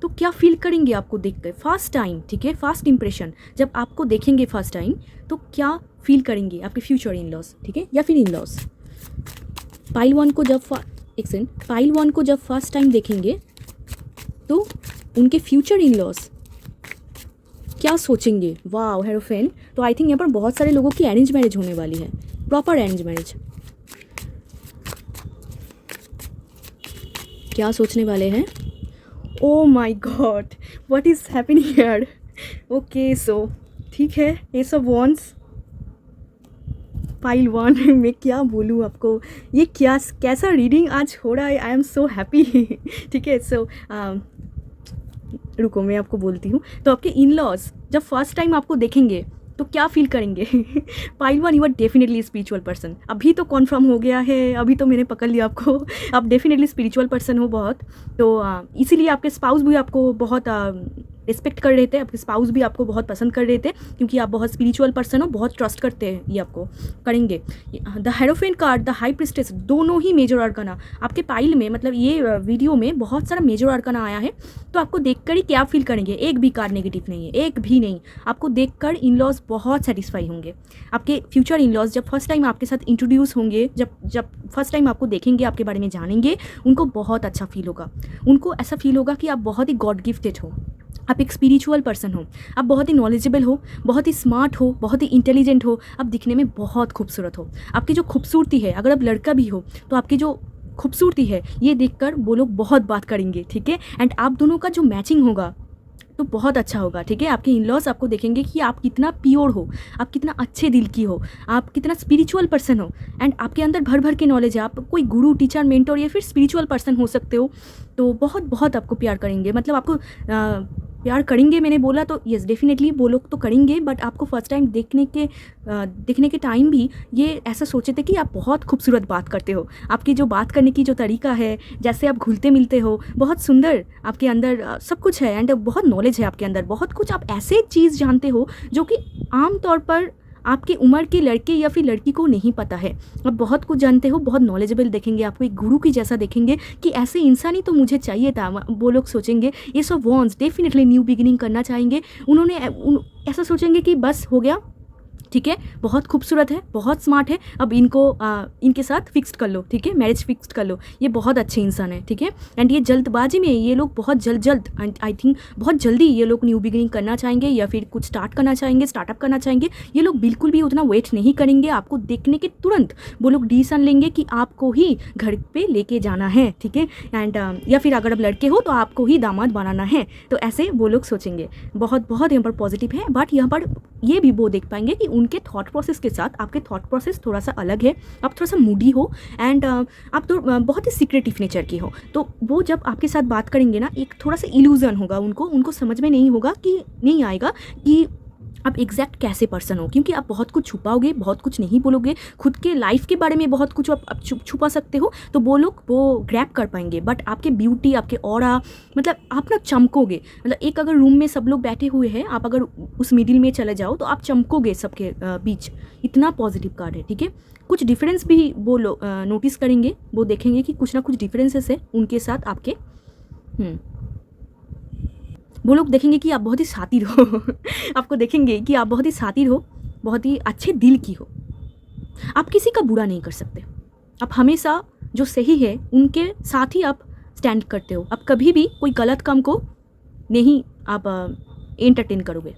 तो क्या फील करेंगे आपको देख कर फर्स्ट टाइम, ठीक है, फर्स्ट इंप्रेशन जब आपको देखेंगे फर्स्ट टाइम, तो क्या फील करेंगे आपके फ्यूचर इन लॉस, ठीक है, या फिर इन लॉस। पाइल 1 को जब फर्स्ट टाइम देखेंगे तो उनके फ्यूचर इन लॉस क्या सोचेंगे। वाओ, हेरोफेन। तो आई थिंक यहाँ पर बहुत सारे लोगों की अरेंज मैरिज होने वाली है, प्रॉपर अरेंज मैरिज। क्या सोचने वाले हैं। Oh my god, what is happening here. Okay, so ठीक है, ये सब वॉन्ट्स पाइल 1 मैं क्या बोलूँ आपको, ये कैसा रीडिंग आज हो रहा है। आई एम सो हैप्पी ठीक है। सो रुको मैं आपको बोलती हूँ। तो आपके इन लॉज जब फर्स्ट टाइम आपको देखेंगे तो क्या फील करेंगे pile 1, you are definitely spiritual person. अभी तो कॉन्फर्म हो गया है, अभी तो मैंने पकड़ लिया आपको, आप डेफिनेटली स्पिरिचुअल पर्सन हो बहुत। तो इसीलिए आपके स्पाउस भी आपको बहुत रिस्पेक्ट कर रहे थे, आपके स्पाउस भी आपको बहुत पसंद कर रहे थे क्योंकि आप बहुत स्पिरिचुअल पर्सन हो, बहुत ट्रस्ट करते हैं, ये आपको करेंगे। The hierophant card, the high priestess, दोनों ही मेजर आर्काना आपके पाइल में, मतलब ये वीडियो में बहुत सारा मेजर आर्काना आया है। तो आपको देखकर ही क्या फील करेंगे, एक भी कार्ड नेगेटिव नहीं है, एक भी नहीं। आपको देखकर इन लॉज बहुत सेटिस्फाई होंगे। आपके फ्यूचर इन लॉज जब फर्स्ट टाइम आपके साथ इंट्रोड्यूस होंगे, जब फर्स्ट टाइम आपको देखेंगे, आपके बारे में जानेंगे, उनको बहुत अच्छा फील होगा। उनको ऐसा फील होगा कि आप बहुत ही गॉड गिफ्टेड हो, आप एक स्पिरिचुअल पर्सन हो, आप बहुत ही नॉलेजेबल हो, बहुत ही स्मार्ट हो, बहुत ही इंटेलिजेंट हो, आप दिखने में बहुत खूबसूरत हो। आपकी जो खूबसूरती है, अगर आप लड़का भी हो तो आपकी जो खूबसूरती है ये देखकर वो लोग बहुत बात करेंगे, ठीक है। एंड आप दोनों का जो मैचिंग होगा तो बहुत अच्छा होगा, ठीक है। आपके इन लॉज आपको देखेंगे कि आप कितना प्योर हो, आप कितना अच्छे दिल की हो, आप कितना स्पिरिचुअल पर्सन हो, एंड आपके अंदर भर भर के नॉलेज है। आप कोई गुरु, टीचर, मेंटर या फिर स्पिरिचुअल पर्सन हो सकते हो। तो बहुत बहुत आपको प्यार करेंगे, मतलब आपको प्यार करेंगे। मैंने बोला तो यस, डेफिनेटली वो लोग तो करेंगे, बट आपको फर्स्ट टाइम देखने के टाइम भी ये ऐसा सोचे थे कि आप बहुत खूबसूरत बात करते हो। आपकी जो बात करने की जो तरीका है, जैसे आप घुलते मिलते हो, बहुत सुंदर आपके अंदर सब कुछ है। एंड बहुत नॉलेज है आपके अंदर, बहुत कुछ आप ऐसे चीज़ जानते हो जो कि आम तौर पर आपकी उम्र के लड़के या फिर लड़की को नहीं पता है। आप बहुत कुछ जानते हो, बहुत नॉलेजेबल देखेंगे, आपको एक गुरु की जैसा देखेंगे कि ऐसे इंसान ही तो मुझे चाहिए था। वो लोग सोचेंगे ये सब वॉन्ट्स, डेफिनेटली न्यू बिगिनिंग करना चाहेंगे। ऐसा सोचेंगे कि बस हो गया, ठीक है, बहुत खूबसूरत है, बहुत स्मार्ट है, अब इनके साथ फिक्स्ड कर लो, ठीक है, मैरिज फिक्स्ड कर लो, ये बहुत अच्छे इंसान है, ठीक है। एंड ये जल्दबाजी में ये लोग बहुत जल्द आई थिंक बहुत जल्दी ये लोग न्यू बिगिनिंग करना चाहेंगे या फिर कुछ स्टार्ट करना चाहेंगे, स्टार्टअप करना चाहेंगे। ये लोग बिल्कुल भी उतना वेट नहीं करेंगे, आपको देखने के तुरंत वो लोग डिसीजन लेंगे कि आपको ही घर पे लेके जाना है, ठीक है। एंड या फिर अगर आप लड़के हो तो आपको ही दामाद बनाना है, तो ऐसे वो लोग सोचेंगे। बहुत बहुत यहाँ पर पॉजिटिव है, बट यहाँ पर ये भी वो देख पाएंगे कि उनके थॉट प्रोसेस के साथ आपके थॉट प्रोसेस थोड़ा सा अलग है। आप थोड़ा सा मूडी हो एंड आप तो बहुत ही सीक्रेटिव नेचर की हो। तो वो जब आपके साथ बात करेंगे ना, एक थोड़ा सा इल्यूजन होगा, उनको समझ में नहीं आएगा कि आप एग्जैक्ट कैसे पर्सन हो, क्योंकि आप बहुत कुछ छुपाओगे, बहुत कुछ नहीं बोलोगे, खुद के लाइफ के बारे में बहुत कुछ आप छुपा सकते हो। तो वो लोग वो ग्रैब कर पाएंगे, बट आपके ब्यूटी, आपके ऑरा, मतलब आप ना चमकोगे। मतलब एक अगर रूम में सब लोग बैठे हुए हैं, आप अगर उस मिडिल में चले जाओ तो आप चमकोगे सबके बीच। इतना पॉजिटिव कार्ड है, ठीक है। कुछ डिफरेंस भी वो लोग नोटिस करेंगे, वो देखेंगे कि कुछ ना कुछ डिफरेंसेस है उनके साथ आपके। वो लोग देखेंगे कि आप बहुत ही शातिर हो आपको देखेंगे कि आप बहुत ही शातिर हो, बहुत ही अच्छे दिल की हो। आप किसी का बुरा नहीं कर सकते, आप हमेशा जो सही है उनके साथ ही आप स्टैंड करते हो। आप कभी भी कोई गलत काम को नहीं आप एंटरटेन करोगे।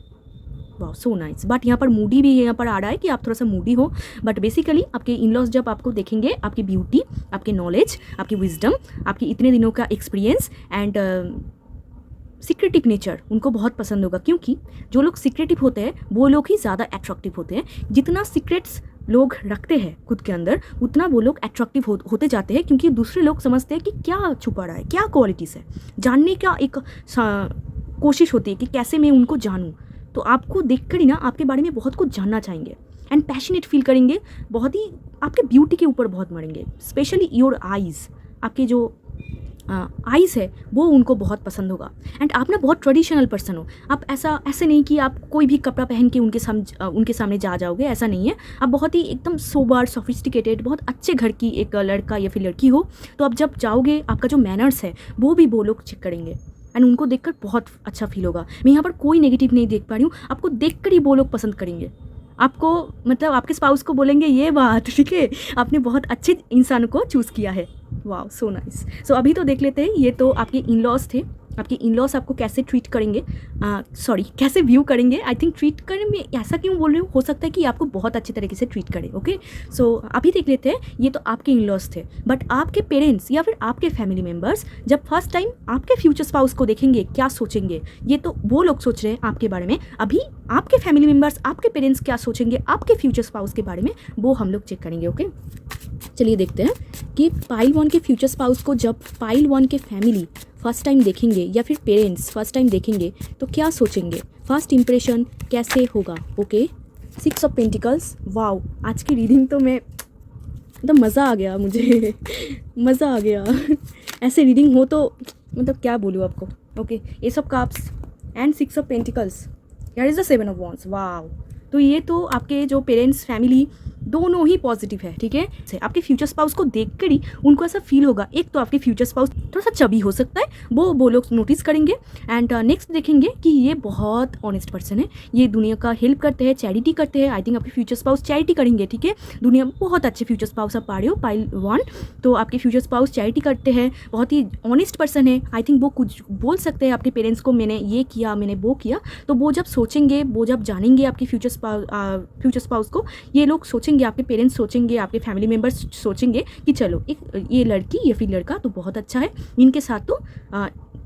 वाह, सो नाइस। बट यहाँ पर मूडी भी यहाँ पर आ रहा है कि आप थोड़ा सा मूडी हो, बट बेसिकली आपके इन लॉज जब आपको देखेंगे, आपकी ब्यूटी, आपके नॉलेज, आपकी विजडम, आपकी इतने दिनों का एक्सपीरियंस एंड सीक्रेटिव नेचर उनको बहुत पसंद होगा, क्योंकि जो लोग सीक्रेटिव होते हैं वो लोग ही ज़्यादा अट्रैक्टिव होते हैं। जितना सीक्रेट्स लोग रखते हैं खुद के अंदर, उतना वो लोग अट्रैक्टिव होते जाते हैं, क्योंकि दूसरे लोग समझते हैं कि क्या छुपा रहा है, क्या क्वालिटीज़ है, जानने का एक कोशिश होती है कि कैसे मैं उनको जानूँ। तो आपको देखकर ही ना आपके बारे में बहुत कुछ जानना चाहेंगे एंड पैशनेट फील करेंगे, बहुत ही आपके ब्यूटी के ऊपर बहुत मरेंगे। स्पेशली योर आइज़, आपके जो आइज़ है वो उनको बहुत पसंद होगा। एंड आप ना बहुत ट्रेडिशनल पर्सन हो, आप ऐसे नहीं कि आप कोई भी कपड़ा पहन के उनके सामने जा जाओगे, ऐसा नहीं है। आप बहुत ही एकदम सोबर, सोफिस्टिकेटेड, बहुत अच्छे घर की एक लड़का या फिर लड़की हो। तो आप जब जाओगे, आपका जो मैनर्स है वो भी वो लोग चेक करेंगे एंड उनको देखकर बहुत अच्छा फील होगा। मैं यहाँ पर कोई नेगेटिव नहीं देख पा रही हूँ, आपको देखकर ही वो लोग पसंद करेंगे आपको, मतलब आपके स्पाउस को बोलेंगे ये बात, ठीक है, आपने बहुत अच्छे इंसान को चूज़ किया है। वाह, सो नाइस। सो अभी तो देख लेते हैं, ये तो आपके इन लॉज थे। आपके इन लॉज आपको कैसे ट्रीट करेंगे, कैसे व्यू करेंगे। आई थिंक ट्रीट करने में ऐसा क्यों बोल रही हूँ, हो सकता है कि आपको बहुत अच्छे तरीके से ट्रीट करें। ओके, सो अभी देख लेते हैं, ये तो आपके इन लॉज थे, बट आपके पेरेंट्स या फिर आपके फैमिली मेम्बर्स जब फर्स्ट टाइम आपके फ्यूचर स्पाउस को देखेंगे, क्या सोचेंगे। ये तो वो लोग सोच रहे हैं आपके बारे में, अभी आपके फैमिली मेम्बर्स, आपके पेरेंट्स क्या सोचेंगे आपके फ्यूचर स्पाउस के बारे में, वो हम लोग चेक करेंगे। ओके, चलिए देखते हैं कि पाइल 1 के फ्यूचर स्पाउस को जब पाइल 1 के फैमिली फर्स्ट टाइम देखेंगे या फिर पेरेंट्स फर्स्ट टाइम देखेंगे तो क्या सोचेंगे, फर्स्ट इंप्रेशन कैसे होगा। Okay, 6 of pentacles. वाओ, आज की रीडिंग तो मैं मतलब मज़ा आ गया मुझे मज़ा आ गया ऐसे रीडिंग हो तो मतलब क्या बोलूँ आपको। Okay, ace of cups, and 6 of pentacles, here is the 7 of wands. Wow, तो ये तो आपके जो पेरेंट्स फैमिली दोनों ही पॉजिटिव है, ठीक है। आपके फ्यूचर स्पाउस को देख कर ही उनको ऐसा फील होगा, एक तो आपके फ्यूचर स्पाउस थोड़ा सा चबी हो सकता है, वो लोग नोटिस करेंगे। एंड नेक्स्ट देखेंगे कि ये बहुत ऑनेस्ट पर्सन है, ये दुनिया का हेल्प करते हैं, चैरिटी करते हैं। आई थिंक आपके फ्यूचर स्पाउस चैरिटी करेंगे, ठीक है। दुनिया में बहुत अच्छे फ्यूचर स्पाउस आप पा रहे हो, पाइल 1। तो आपके फ्यूचर स्पाउस चैरिटी करते हैं, बहुत ही ऑनेस्ट पर्सन है। आई थिंक वो कुछ बोल सकते हैं आपके पेरेंट्स को, मैंने ये किया, मैंने वो किया। तो वो जब सोचेंगे, वो जब जानेंगे आपके फ्यूचर स्पाउस को, ये लोग सोचेंगे, आपके पेरेंट्स सोचेंगे, आपके फैमिली मेम्बर्स सोचेंगे कि चलो एक ये लड़की या फिर लड़का तो बहुत अच्छा है, इनके साथ तो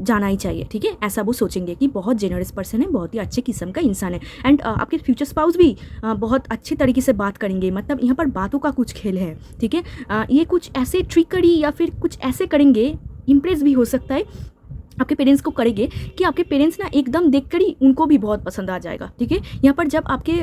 जाना ही चाहिए, ठीक है। ऐसा वो सोचेंगे कि बहुत जेनरस पर्सन है, बहुत ही अच्छे किस्म का इंसान है। एंड आपके फ्यूचर स्पाउस भी बहुत अच्छे तरीके से बात करेंगे, मतलब यहाँ पर बातों का कुछ खेल है, ठीक है। ये कुछ ऐसे ट्रिकरी या फिर कुछ ऐसे करेंगे, इम्प्रेस भी हो सकता है आपके पेरेंट्स को करेंगे कि आपके पेरेंट्स ना एकदम देखकर ही उनको भी बहुत पसंद आ जाएगा, ठीक है। यहाँ पर जब आपके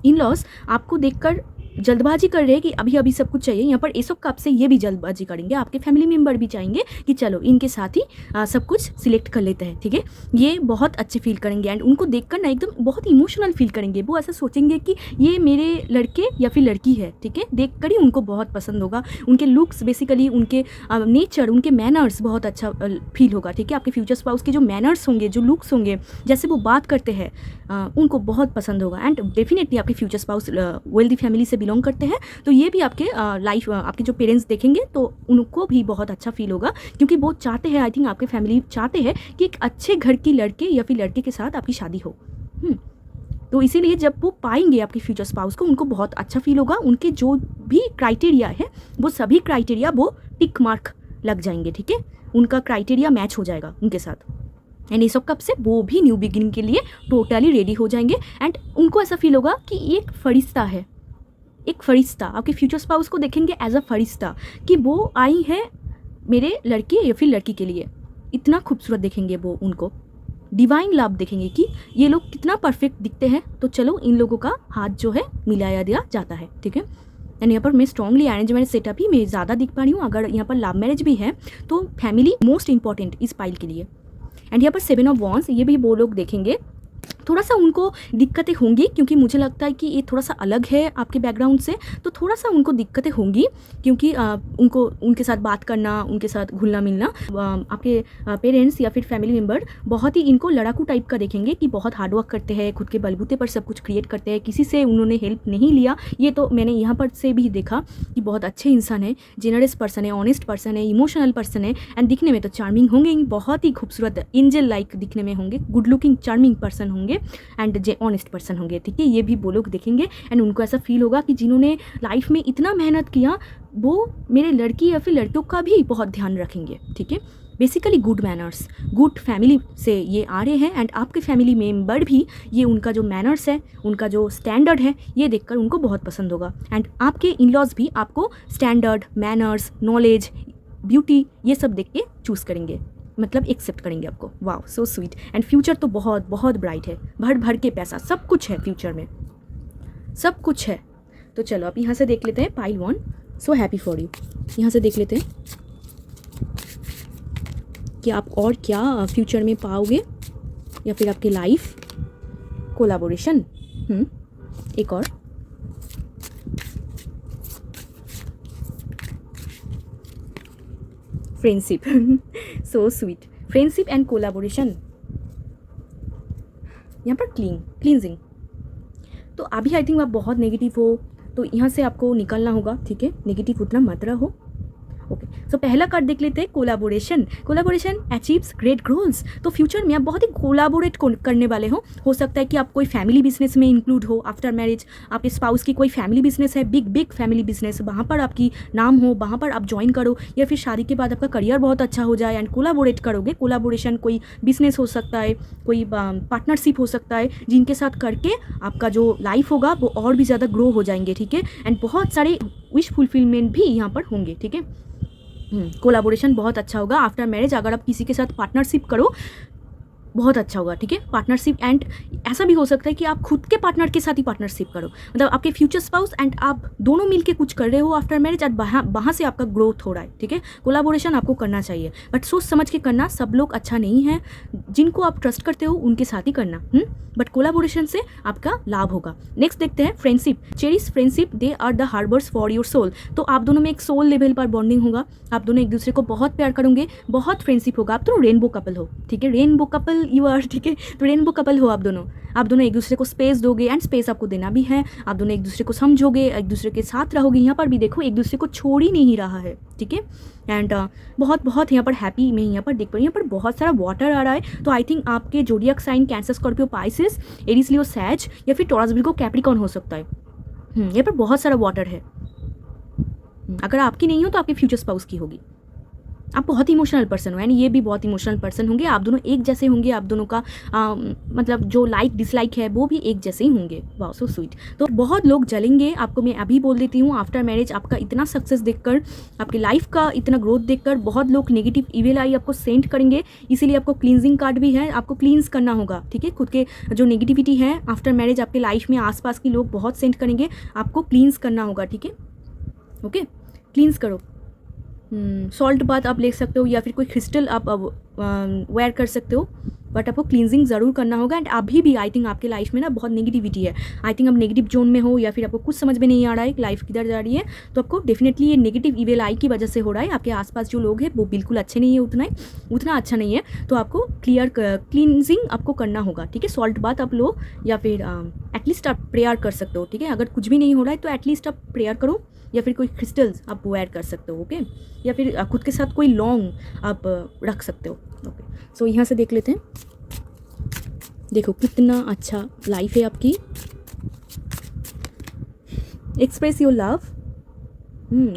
इन लॉज आपको देखकर जल्दबाजी कर रहे हैं कि अभी अभी सब कुछ चाहिए, यहाँ पर एस ऑफ कप से ये भी जल्दबाजी करेंगे। आपके फैमिली मेम्बर भी चाहेंगे कि चलो इनके साथ ही सब कुछ सिलेक्ट कर लेते हैं, ठीक है। ये बहुत अच्छे फील करेंगे एंड उनको देखकर ना एकदम बहुत इमोशनल फील करेंगे। वो ऐसा सोचेंगे कि ये मेरे लड़के या फिर लड़की है, ठीक है। देखकर ही उनको बहुत पसंद होगा। उनके लुक्स, बेसिकली उनके नेचर, उनके मैनर्स बहुत अच्छा फील होगा, ठीक है। आपके फ्यूचर स्पाउस के जो मैनर्स होंगे, जो लुक्स होंगे, जैसे वो बात करते हैं, उनको बहुत पसंद होगा। एंड डेफिनेटली आपके फ्यूचर स्पाउस वेल्दी फैमिली से बिलोंग करते हैं, तो ये भी आपके लाइफ, आपके जो पेरेंट्स देखेंगे तो उनको भी बहुत अच्छा फील होगा, क्योंकि वो चाहते हैं, आई थिंक आपके फैमिली चाहते हैं कि एक अच्छे घर की लड़के या फिर लड़के के साथ आपकी शादी हो। तो इसीलिए जब वो पाएंगे आपके फ्यूचर स्पाउस को, उनको बहुत अच्छा फील होगा। उनके जो भी क्राइटेरिया है, वो सभी क्राइटेरिया वो टिक मार्क लग जाएंगे, ठीक है। उनका क्राइटेरिया मैच हो जाएगा उनके साथ। एंड एस ऑफ कप से वो भी न्यू बिगिनिंग के लिए टोटली रेडी हो जाएंगे। एंड उनको ऐसा फील होगा कि ये एक फरिश्ता है, एक फरिश्ता। आपके फ्यूचर स्पाउस को देखेंगे एज अ फरिश्ता, कि वो आई है मेरे लड़के या फिर लड़की के लिए। इतना खूबसूरत देखेंगे वो, उनको डिवाइन लव देखेंगे कि ये लोग कितना परफेक्ट दिखते हैं, तो चलो इन लोगों का हाथ जो है मिलाया दिया जाता है, ठीक है। एंड यहाँ पर मैं स्ट्रॉन्गली अरेंज मैरिज सेटअप ही मैं ज़्यादा दिख पा रही हूँ। अगर यहाँ पर लव मैरिज भी है तो फैमिली मोस्ट इंपॉर्टेंट इस पाइल के लिए। एंड यहाँ पर 7 ऑफ वॉन्ड्स, ये भी वो लोग देखेंगे। थोड़ा सा उनको दिक्कतें होंगी, क्योंकि मुझे लगता है कि ये थोड़ा सा अलग है आपके बैकग्राउंड से, तो थोड़ा सा उनको दिक्कतें होंगी, क्योंकि उनको उनके साथ बात करना, उनके साथ घुलना मिलना। आपके पेरेंट्स या फिर फैमिली मेम्बर बहुत ही इनको लड़ाकू टाइप का देखेंगे कि बहुत हार्डवर्क करते हैं, खुद के बलबूते पर सब कुछ क्रिएट करते हैं, किसी से उन्होंने हेल्प नहीं लिया। ये तो मैंने यहाँ पर से भी देखा कि बहुत अच्छे इंसान है, जेनरस पर्सन है, ऑनेस्ट पर्सन है, इमोशनल पर्सन है। एंड दिखने में तो चार्मिंग होंगे, बहुत ही खूबसूरत एंजल लाइक दिखने में होंगे, गुड लुकिंग चार्मिंग पर्सन होंगे एंड जे ऑनेस्ट पर्सन होंगे, ठीक है। ये भी वो लोग देखेंगे एंड उनको ऐसा फील होगा कि जिन्होंने लाइफ में इतना मेहनत किया, वो मेरे लड़की या फिर लड़कों का भी बहुत ध्यान रखेंगे, ठीक है। Basically good manners, good family से ये आ रहे हैं। एंड आपके फैमिली मेम्बर भी ये उनका जो मैनर्स है, उनका जो स्टैंडर्ड है, ये देखकर उनको बहुत पसंद होगा। एंड आपके इन लॉज भी आपको स्टैंडर्ड, मैनर्स, नॉलेज, ब्यूटी, ये सब देख के चूज़ करेंगे, मतलब एक्सेप्ट करेंगे आपको। वाह, सो स्वीट। एंड फ्यूचर तो बहुत बहुत ब्राइट है, भर भर के पैसा, सब कुछ है फ्यूचर में, सब कुछ है। तो चलो अब यहाँ से देख लेते हैं pile 1। So happy for you. यहाँ से देख लेते हैं कि आप और क्या फ्यूचर में पाओगे, या फिर आपकी लाइफ कोलाबोरेशन। एक और friendship, so sweet. Friendship and collaboration. यहाँ पर क्लींजिंग। तो अभी आई थिंक आप बहुत नेगेटिव हो, तो यहाँ से आपको निकलना होगा, ठीक है। नेगेटिव उतना मत रहो, ओके। सो पहला कार्ड देख लेते हैं, collaboration. Collaboration achieves great goals. तो फ्यूचर में आप बहुत ही कोलाबोरेट करने वाले हो सकता है कि आप कोई फैमिली बिजनेस में इंक्लूड हो आफ्टर मैरिज। आपके स्पाउस की कोई फैमिली बिजनेस है, बिग फैमिली बिजनेस, वहाँ पर आपकी नाम हो, वहाँ पर आप ज्वाइन करो, या फिर शादी के बाद आपका करियर बहुत अच्छा हो जाए एंड कोलाबोरेट करोगे। कोलाबोरेशन कोई बिजनेस हो सकता है, कोई पार्टनरशिप हो सकता है, जिनके साथ करके आपका जो लाइफ होगा वो और भी ज़्यादा ग्रो हो जाएंगे, ठीक है। एंड बहुत सारे विश फुलफिलमेंट भी यहाँ पर होंगे, ठीक है। कोलाबोरेशन बहुत अच्छा होगा आफ्टर मैरिज। अगर आप किसी के साथ पार्टनरशिप करो बहुत अच्छा होगा, ठीक है। पार्टनरशिप एंड ऐसा भी हो सकता है कि आप खुद के पार्टनर के साथ ही पार्टनरशिप करो, मतलब आपके फ्यूचर स्पाउस एंड आप दोनों मिलके कुछ कर रहे हो आफ्टर मैरिज और वहाँ से आपका ग्रोथ हो रहा है, ठीक है। कोलाबोरेशन आपको करना चाहिए, बट सोच समझ के करना। सब लोग अच्छा नहीं है, जिनको आप ट्रस्ट करते हो उनके साथ ही करना, बट कोलाबोरेशन से आपका लाभ होगा। नेक्स्ट देखते हैं friendship. Cherish friendship, they are the harbours for your soul. तो आप दोनों में एक सोल लेवल पर बॉन्डिंग होगा, आप दोनों एक दूसरे को बहुत प्यार करोगे, बहुत फ्रेंडशिप होगा। आप दोनों रेनबो कपल हो, ठीक है, रेनबो कपल यू आर, ठीक है। तो रेनबो कपल हो आप दोनों एक दूसरे को स्पेस दोगे एंड स्पेस आपको देना भी है। आप दोनों एक दूसरे को समझोगे, एक दूसरे के साथ रहोगे। यहाँ पर भी देखो एक दूसरे को छोड़ ही नहीं रहा है, ठीक है। एंड बहुत बहुत यहाँ पर हैप्पी, मैं यहाँ पर देख पा रही हूँ, यहाँ पर बहुत सारा वाटर आ रहा है। तो आई थिंक आपके zodiac sign Cancer, Scorpio, Pisces, Aries, Leo, Sag या फिर टॉरस, विर्गो, कैप्रिकॉर्न हो सकता है। यहाँ पर बहुत सारा वाटर है। अगर आपकी नहीं हो तो आपके फ्यूचर स्पाउस की होगी। आप बहुत इमोशनल पर्सन हो, यानी ये भी बहुत इमोशनल पर्सन होंगे। आप दोनों एक जैसे होंगे, आप दोनों का मतलब जो लाइक डिसलाइक है वो भी एक जैसे ही होंगे। Wow so sweet. तो बहुत लोग जलेंगे, आपको मैं अभी बोल देती हूँ। आफ्टर मैरिज आपका इतना सक्सेस देखकर, आपकी लाइफ का इतना ग्रोथ देखकर बहुत लोग नेगेटिव ईमेल आई आपको सेंड करेंगे। इसीलिए आपको क्लींजिंग कार्ड भी है, आपको क्लींस करना होगा, ठीक है। खुद के जो नेगेटिविटी है आफ्टर मैरिज आपके लाइफ में आसपास की लोग बहुत सेंड करेंगे, आपको क्लींस करना होगा, ठीक है। ओके, क्लींस करो। सॉल्ट बाथ आप ले सकते हो या फिर कोई क्रिस्टल आप वेयर कर सकते हो, बट आपको क्लींजिंग ज़रूर करना होगा। एंड अभी भी आई थिंक आपके लाइफ में ना बहुत नेगेटिविटी है। आई थिंक आप नेगेटिव जोन में हो या फिर आपको कुछ समझ में नहीं आ रहा है लाइफ किधर जा रही है, तो आपको डेफिनेटली ये नेगेटिव ईवेल आई की वजह से हो रहा है। आपके आसपास जो लोग हैं वो बिल्कुल अच्छे नहीं है, उतना अच्छा नहीं है। तो आपको क्लींजिंग आपको करना होगा, ठीक है। सॉल्ट बाथ आप लो या फिर एटलीस्ट आप प्रेयर कर सकते हो, ठीक है। अगर कुछ भी नहीं हो रहा है तो एटलीस्ट आप प्रेयर करो या फिर कोई क्रिस्टल्स आप वेयर कर सकते हो, ओके। या फिर खुद के साथ कोई लॉन्ग आप रख सकते हो, ओके। सो यहाँ से देख लेते हैं, देखो कितना अच्छा लाइफ है आपकी। एक्सप्रेस योर लव,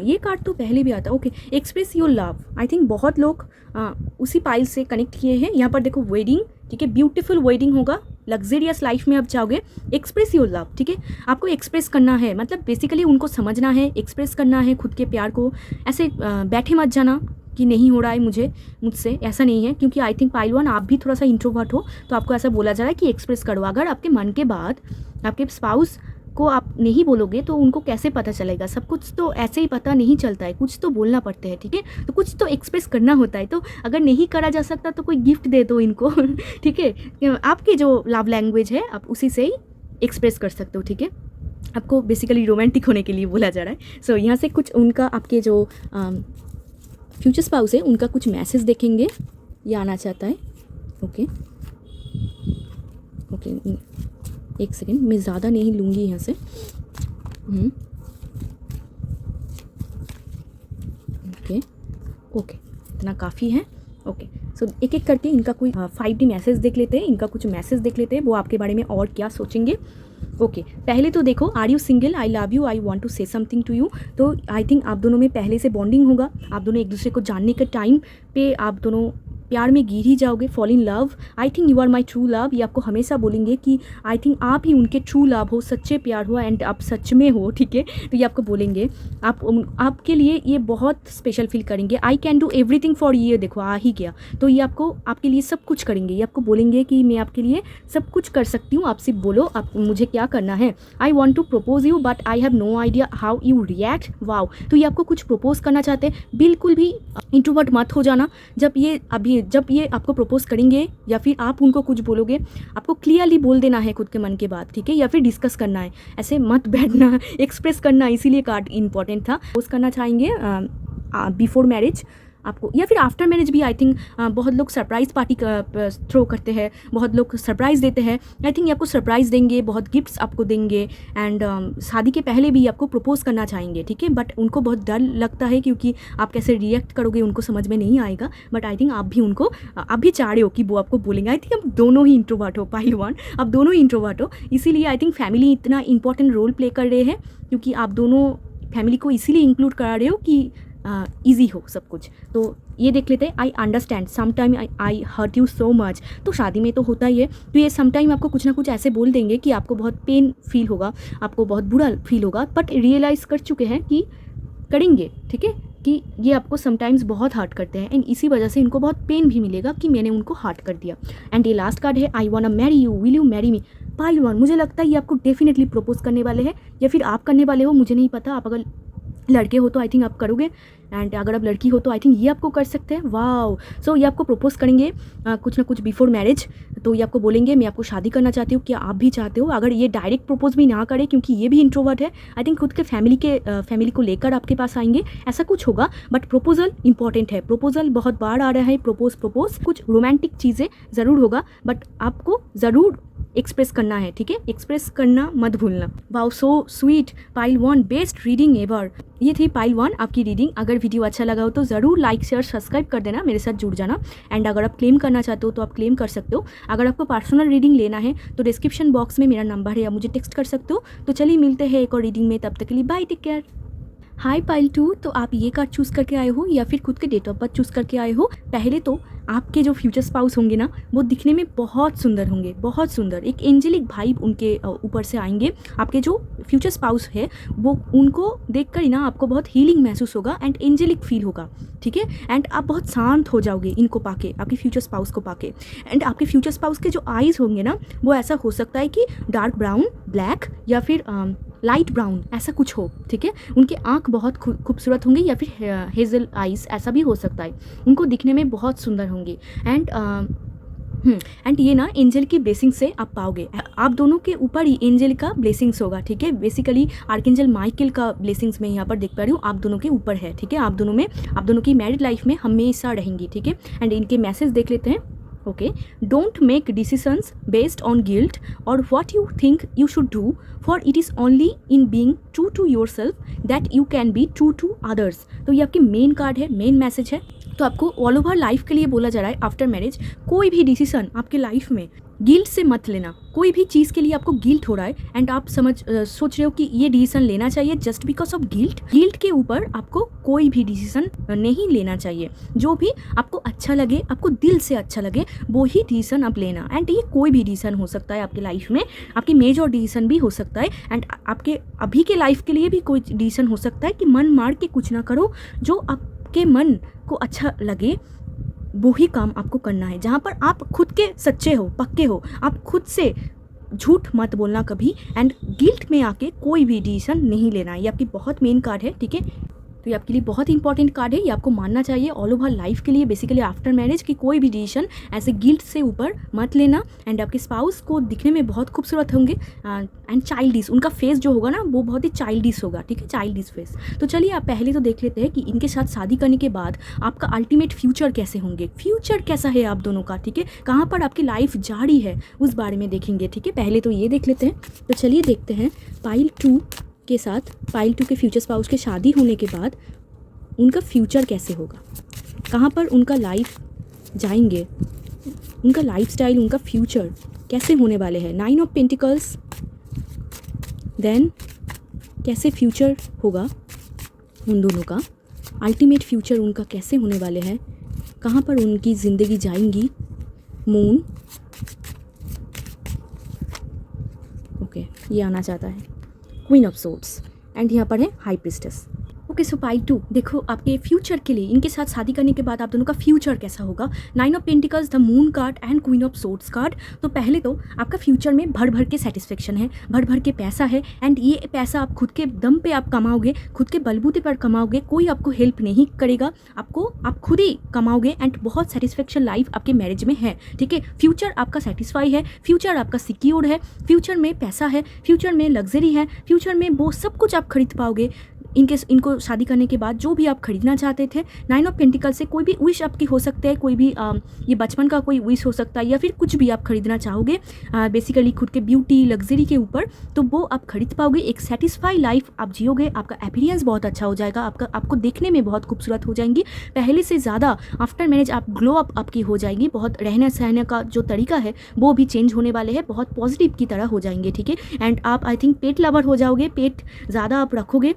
ये कार्ड तो पहले भी आता है, okay. Express your love, I think बहुत लोग उसी पाइल से कनेक्ट किए हैं। यहाँ पर देखो वेडिंग, ठीक है, ब्यूटीफुल वेडिंग होगा, लग्जरियस लाइफ में आप जाओगे। एक्सप्रेस योर लव, ठीक है, आपको एक्सप्रेस करना है, मतलब बेसिकली उनको समझना है, एक्सप्रेस करना है खुद के प्यार को। ऐसे बैठे मत जाना कि नहीं हो रहा है मुझसे, ऐसा नहीं है। क्योंकि आई थिंक पाइल 1 आप भी थोड़ा सा इंट्रोवर्ट हो, तो आपको ऐसा बोला जा रहा है कि एक्सप्रेस करो। अगर आपके मन के बाद आपके स्पाउस को आप नहीं बोलोगे तो उनको कैसे पता चलेगा? सब कुछ तो ऐसे ही पता नहीं चलता है, कुछ तो बोलना पड़ते हैं, ठीक है। तो कुछ तो एक्सप्रेस करना होता है। तो अगर नहीं करा जा सकता तो कोई गिफ्ट दे दो इनको ठीक है। आपकी जो लव लैंग्वेज है आप उसी से ही एक्सप्रेस कर सकते हो, ठीक है। आपको बेसिकली रोमांटिक होने के लिए बोला जा रहा है। सो यहाँ से कुछ उनका आपके जो फ्यूचर स्पाउस है उनका कुछ मैसेज देखेंगे, ये आना चाहता है, ओके ओके। एक सेकेंड, मैं ज़्यादा नहीं लूँगी यहाँ से, ओके ओके, इतना काफ़ी है, ओके। सो एक एक करके इनका कोई 5D मैसेज देख लेते हैं, इनका कुछ मैसेज देख लेते हैं, वो आपके बारे में और क्या सोचेंगे, ओके। पहले तो देखो, are you single, I love you, I want to say something to you. तो आई थिंक आप दोनों में पहले से बॉन्डिंग होगा, आप दोनों एक दूसरे को जानने के टाइम पे आप दोनों प्यार में गिर ही जाओगे, fall in love. I think you are my true love, ये आपको हमेशा बोलेंगे कि आई थिंक आप ही उनके ट्रू लव हो, सच्चे प्यार हो एंड आप सच में हो, ठीक है। तो ये आपको बोलेंगे, आपके लिए ये बहुत स्पेशल फील करेंगे। I can do everything for you, देखो आ ही गया। तो ये आपको आपके लिए सब कुछ करेंगे, ये आपको बोलेंगे कि मैं आपके लिए सब कुछ कर सकती हूँ, आप सिर्फ बोलो आप मुझे क्या करना है। I want to propose you but I have no idea how you react, wow. तो ये आपको कुछ प्रपोज करना चाहते हैं, बिल्कुल भी इंट्रोवर्ट मत हो जाना। जब ये आपको प्रपोज करेंगे या फिर आप उनको कुछ बोलोगे, आपको क्लियरली बोल देना है खुद के मन के बात, ठीक है, या फिर डिस्कस करना है, ऐसे मत बैठना, एक्सप्रेस करना। इसीलिए कार्ड इंपॉर्टेंट था। प्रपोज करना चाहेंगे बिफोर मैरिज आपको, या फिर आफ्टर मैरिज भी। आई थिंक बहुत लोग सरप्राइज़ पार्टी थ्रो करते हैं, बहुत लोग सरप्राइज़ देते हैं। आई थिंक ये आपको सरप्राइज़ देंगे, बहुत गिफ्ट्स आपको देंगे एंड शादी के पहले भी आपको प्रपोज करना चाहेंगे, ठीक है। बट उनको बहुत डर लगता है क्योंकि आप कैसे रिएक्ट करोगे उनको समझ में नहीं आएगा। बट आई थिंक आप भी चाह रहे हो कि वो आपको बोलेंगे। आई थिंक आप दोनों ही इंट्रोवर्ट हो, पाइल 1 आप दोनों ही इंट्रोवर्ट हो। इसीलिए आई थिंक फैमिली इतना इंपॉर्टेंट रोल प्ले कर रहे हैं, क्योंकि आप दोनों फैमिली को इसीलिए इंक्लूड करा रहे हो कि ईजी हो सब कुछ। तो ये देख लेते हैं, I understand sometime I hurt you so much. तो शादी में तो होता ही है, तो ये समटाइम आपको कुछ ना कुछ ऐसे बोल देंगे कि आपको बहुत पेन फील होगा, आपको बहुत बुरा फील होगा, बट रियलाइज़ कर चुके हैं कि करेंगे, ठीक है। कि ये आपको समटाइम्स बहुत हर्ट करते हैं एंड इसी वजह से इनको बहुत पेन भी मिलेगा कि मैंने उनको हर्ट कर दिया। एंड ये लास्ट कार्ड है, I want marry you, will you marry me. Pile 1, मुझे लगता है ये आपको डेफिनेटली प्रपोज करने वाले हैं या फिर आप करने वाले हो, मुझे नहीं पता। आप अगर लड़के हो तो आई थिंक आप करोगे, एंड अगर आप लड़की हो तो आई थिंक ये आपको कर सकते हैं। वाओ, सो ये आपको प्रपोज करेंगे कुछ ना कुछ बिफोर मैरिज। तो ये आपको बोलेंगे मैं आपको शादी करना चाहती हूँ, क्या आप भी चाहते हो। अगर ये डायरेक्ट प्रपोज भी ना करे क्योंकि ये भी इंट्रोवर्ट है, आई थिंक खुद के फैमिली को लेकर आपके पास आएंगे, ऐसा कुछ होगा। बट प्रपोजल इंपॉर्टेंट है, प्रपोजल बहुत बार आ रहा है, प्रपोज कुछ रोमांटिक चीज़ें ज़रूर होगा, बट आपको ज़रूर एक्सप्रेस करना है, ठीक है, एक्सप्रेस करना मत भूलना। Wow, so sweet. Pile 1 best reading ever. ये थी पाइल 1 आपकी रीडिंग। अगर वीडियो अच्छा लगा हो तो ज़रूर लाइक शेयर सब्सक्राइब कर देना, मेरे साथ जुड़ जाना। एंड अगर आप क्लेम करना चाहते हो तो आप क्लेम कर सकते हो। अगर आपको पर्सनल रीडिंग लेना है तो डिस्क्रिप्शन बॉक्स में मेरा नंबर है, या मुझे टेक्स्ट कर सकते हो। तो चलिए मिलते हैं एक और रीडिंग में, तब तक के लिए बाय, टेक केयर। हाय पाइल 2, तो आप ये कार्ड चूज़ करके आए हो या फिर खुद के डेट ऑफ बर्थ चूज़ करके आए हो। पहले तो आपके जो फ्यूचर स्पाउस होंगे ना, वो दिखने में बहुत सुंदर होंगे, बहुत सुंदर। एक एंजेलिक वाइब उनके ऊपर से आएंगे। आपके जो फ्यूचर स्पाउस है वो, उनको देखकर ही ना आपको बहुत हीलिंग महसूस होगा एंड एंजेलिक फील होगा, ठीक है। एंड आप बहुत शांत हो जाओगे इनको पाके, आपके फ्यूचर स्पाउस को पाके। एंड आपके फ्यूचर स्पाउस के जो आईज़ होंगे ना, वो ऐसा हो सकता है कि डार्क ब्राउन, ब्लैक या फिर लाइट ब्राउन, ऐसा कुछ हो, ठीक है। उनके आँख बहुत खूबसूरत होंगे या फिर हेजल आइज़, ऐसा भी हो सकता है। उनको दिखने में बहुत सुंदर होंगे। एंड ये ना एंजल की ब्लेसिंग से आप पाओगे। आप दोनों के ऊपर ही एंजल का ब्लेसिंग्स होगा, ठीक है। बेसिकली आर्कएंजल माइकल का ब्लेसिंग्स मैं यहाँ पर देख पा रही हूँ, आप दोनों के ऊपर है, ठीक है। आप दोनों की मैरिड लाइफ में हमेशा रहेंगी, ठीक है। एंड इनके मैसेज देख लेते हैं। Okay, don't make decisions based on guilt or what you think you should do, for it is only in being true to yourself that you can be true to others। तो ये आपकी main card है, main message है। तो आपको all over life के लिए बोला जा रहा है, आफ्टर मैरिज कोई भी डिसीजन आपके लाइफ में गिल्ट से मत लेना। कोई भी चीज़ के लिए आपको गिल्ट हो रहा है एंड आप सोच रहे हो कि ये डिसीजन लेना चाहिए जस्ट बिकॉज ऑफ गिल्ट के ऊपर आपको कोई भी डिसीजन नहीं लेना चाहिए। जो भी आपको अच्छा लगे, आपको दिल से अच्छा लगे, वो ही डिसीजन आप लेना। एंड ये कोई भी डिसीजन हो सकता है आपके लाइफ में, आपकी मेजर डिसीजन भी हो सकता है। एंड आपके अभी के लाइफ के लिए भी कोई डिसीजन हो सकता है कि मन मार के कुछ ना करो, जो आपके मन को अच्छा लगे वो ही काम आपको करना है। जहाँ पर आप खुद के सच्चे हो, पक्के हो, आप खुद से झूठ मत बोलना कभी। एंड गिल्ट में आके कोई भी डिसीजन नहीं लेना है। ये आपकी बहुत मेन कार्ड है, ठीक है। तो ये आपके लिए बहुत इंपॉर्टेंट कार्ड है, ये आपको मानना चाहिए ऑल ओवर लाइफ के लिए। बेसिकली आफ्टर मैरिज की कोई भी डिसीजन ऐसे गिल्ट से ऊपर मत लेना। एंड आपके स्पाउस को दिखने में बहुत खूबसूरत होंगे एंड चाइल्डिश, उनका फेस जो होगा ना वो बहुत ही चाइल्डिश होगा, ठीक है, चाइल्डिश फेस। तो चलिए आप पहले तो देख लेते हैं कि इनके साथ शादी करने के बाद आपका अल्टीमेट फ्यूचर कैसे होंगे, फ्यूचर कैसा है आप दोनों का, ठीक है, कहाँ पर आपकी लाइफ जा रही है उस बारे में देखेंगे, ठीक है। पहले तो ये देख लेते हैं। तो चलिए देखते हैं पाइल 2 के साथ, पाइल 2 के फ्यूचर स्पाउस के शादी होने के बाद उनका फ्यूचर कैसे होगा, कहाँ पर उनका लाइफ जाएंगे, उनका लाइफस्टाइल, उनका फ्यूचर कैसे होने वाले हैं। 9 ऑफ पेंटिकल्स, देन कैसे फ्यूचर होगा उन दोनों का, अल्टीमेट फ्यूचर उनका कैसे होने वाले हैं, कहाँ पर उनकी ज़िंदगी जाएंगी। मून, ओके, ये आना चाहता है क्वीन ऑफ सोर्ड्स एंड यहाँ पर है high priestess. Okay, so pile 2 देखो आपके फ्यूचर के लिए, इनके साथ शादी करने के बाद आप दोनों का फ्यूचर कैसा होगा। 9 of pentacles, the moon card and queen of swords card. तो पहले तो आपका फ्यूचर में भर भर के सेटिस्फेक्शन है, भर भर के पैसा है। एंड ये पैसा आप खुद के दम पे आप कमाओगे, खुद के बलबूते पर कमाओगे, कोई आपको हेल्प नहीं करेगा, आप खुद ही कमाओगे। एंड बहुत सेटिस्फेक्शन लाइफ आपके मैरिज में है, ठीक है। फ्यूचर आपका सेटिस्फाई है, फ्यूचर आपका सिक्योर्ड है, फ्यूचर में पैसा है, फ्यूचर में लग्जरी है, फ्यूचर में वो सब कुछ आप खरीद पाओगे। इनको शादी करने के बाद जो भी आप खरीदना चाहते थे। 9 ऑफ पेंटिकल से कोई भी विश आपकी हो सकता है, कोई भी ये बचपन का कोई विश हो सकता है या फिर कुछ भी आप खरीदना चाहोगे बेसिकली खुद के ब्यूटी लग्जरी के ऊपर, तो वो आप खरीद पाओगे। एक सेटिस्फाई लाइफ आप जियोगे, आपका अपीयरेंस बहुत अच्छा हो जाएगा, आपको देखने में बहुत खूबसूरत हो जाएंगी पहले से ज़्यादा। आफ्टर मैरिज आप ग्लो अप आपकी हो जाएगी, बहुत रहने सहने का जो तरीका है वो भी चेंज होने वाले हैं, बहुत पॉजिटिव की तरह हो जाएंगे, ठीक है। एंड आप आई थिंक पेट लवर हो जाओगे, पेट ज़्यादा आप रखोगे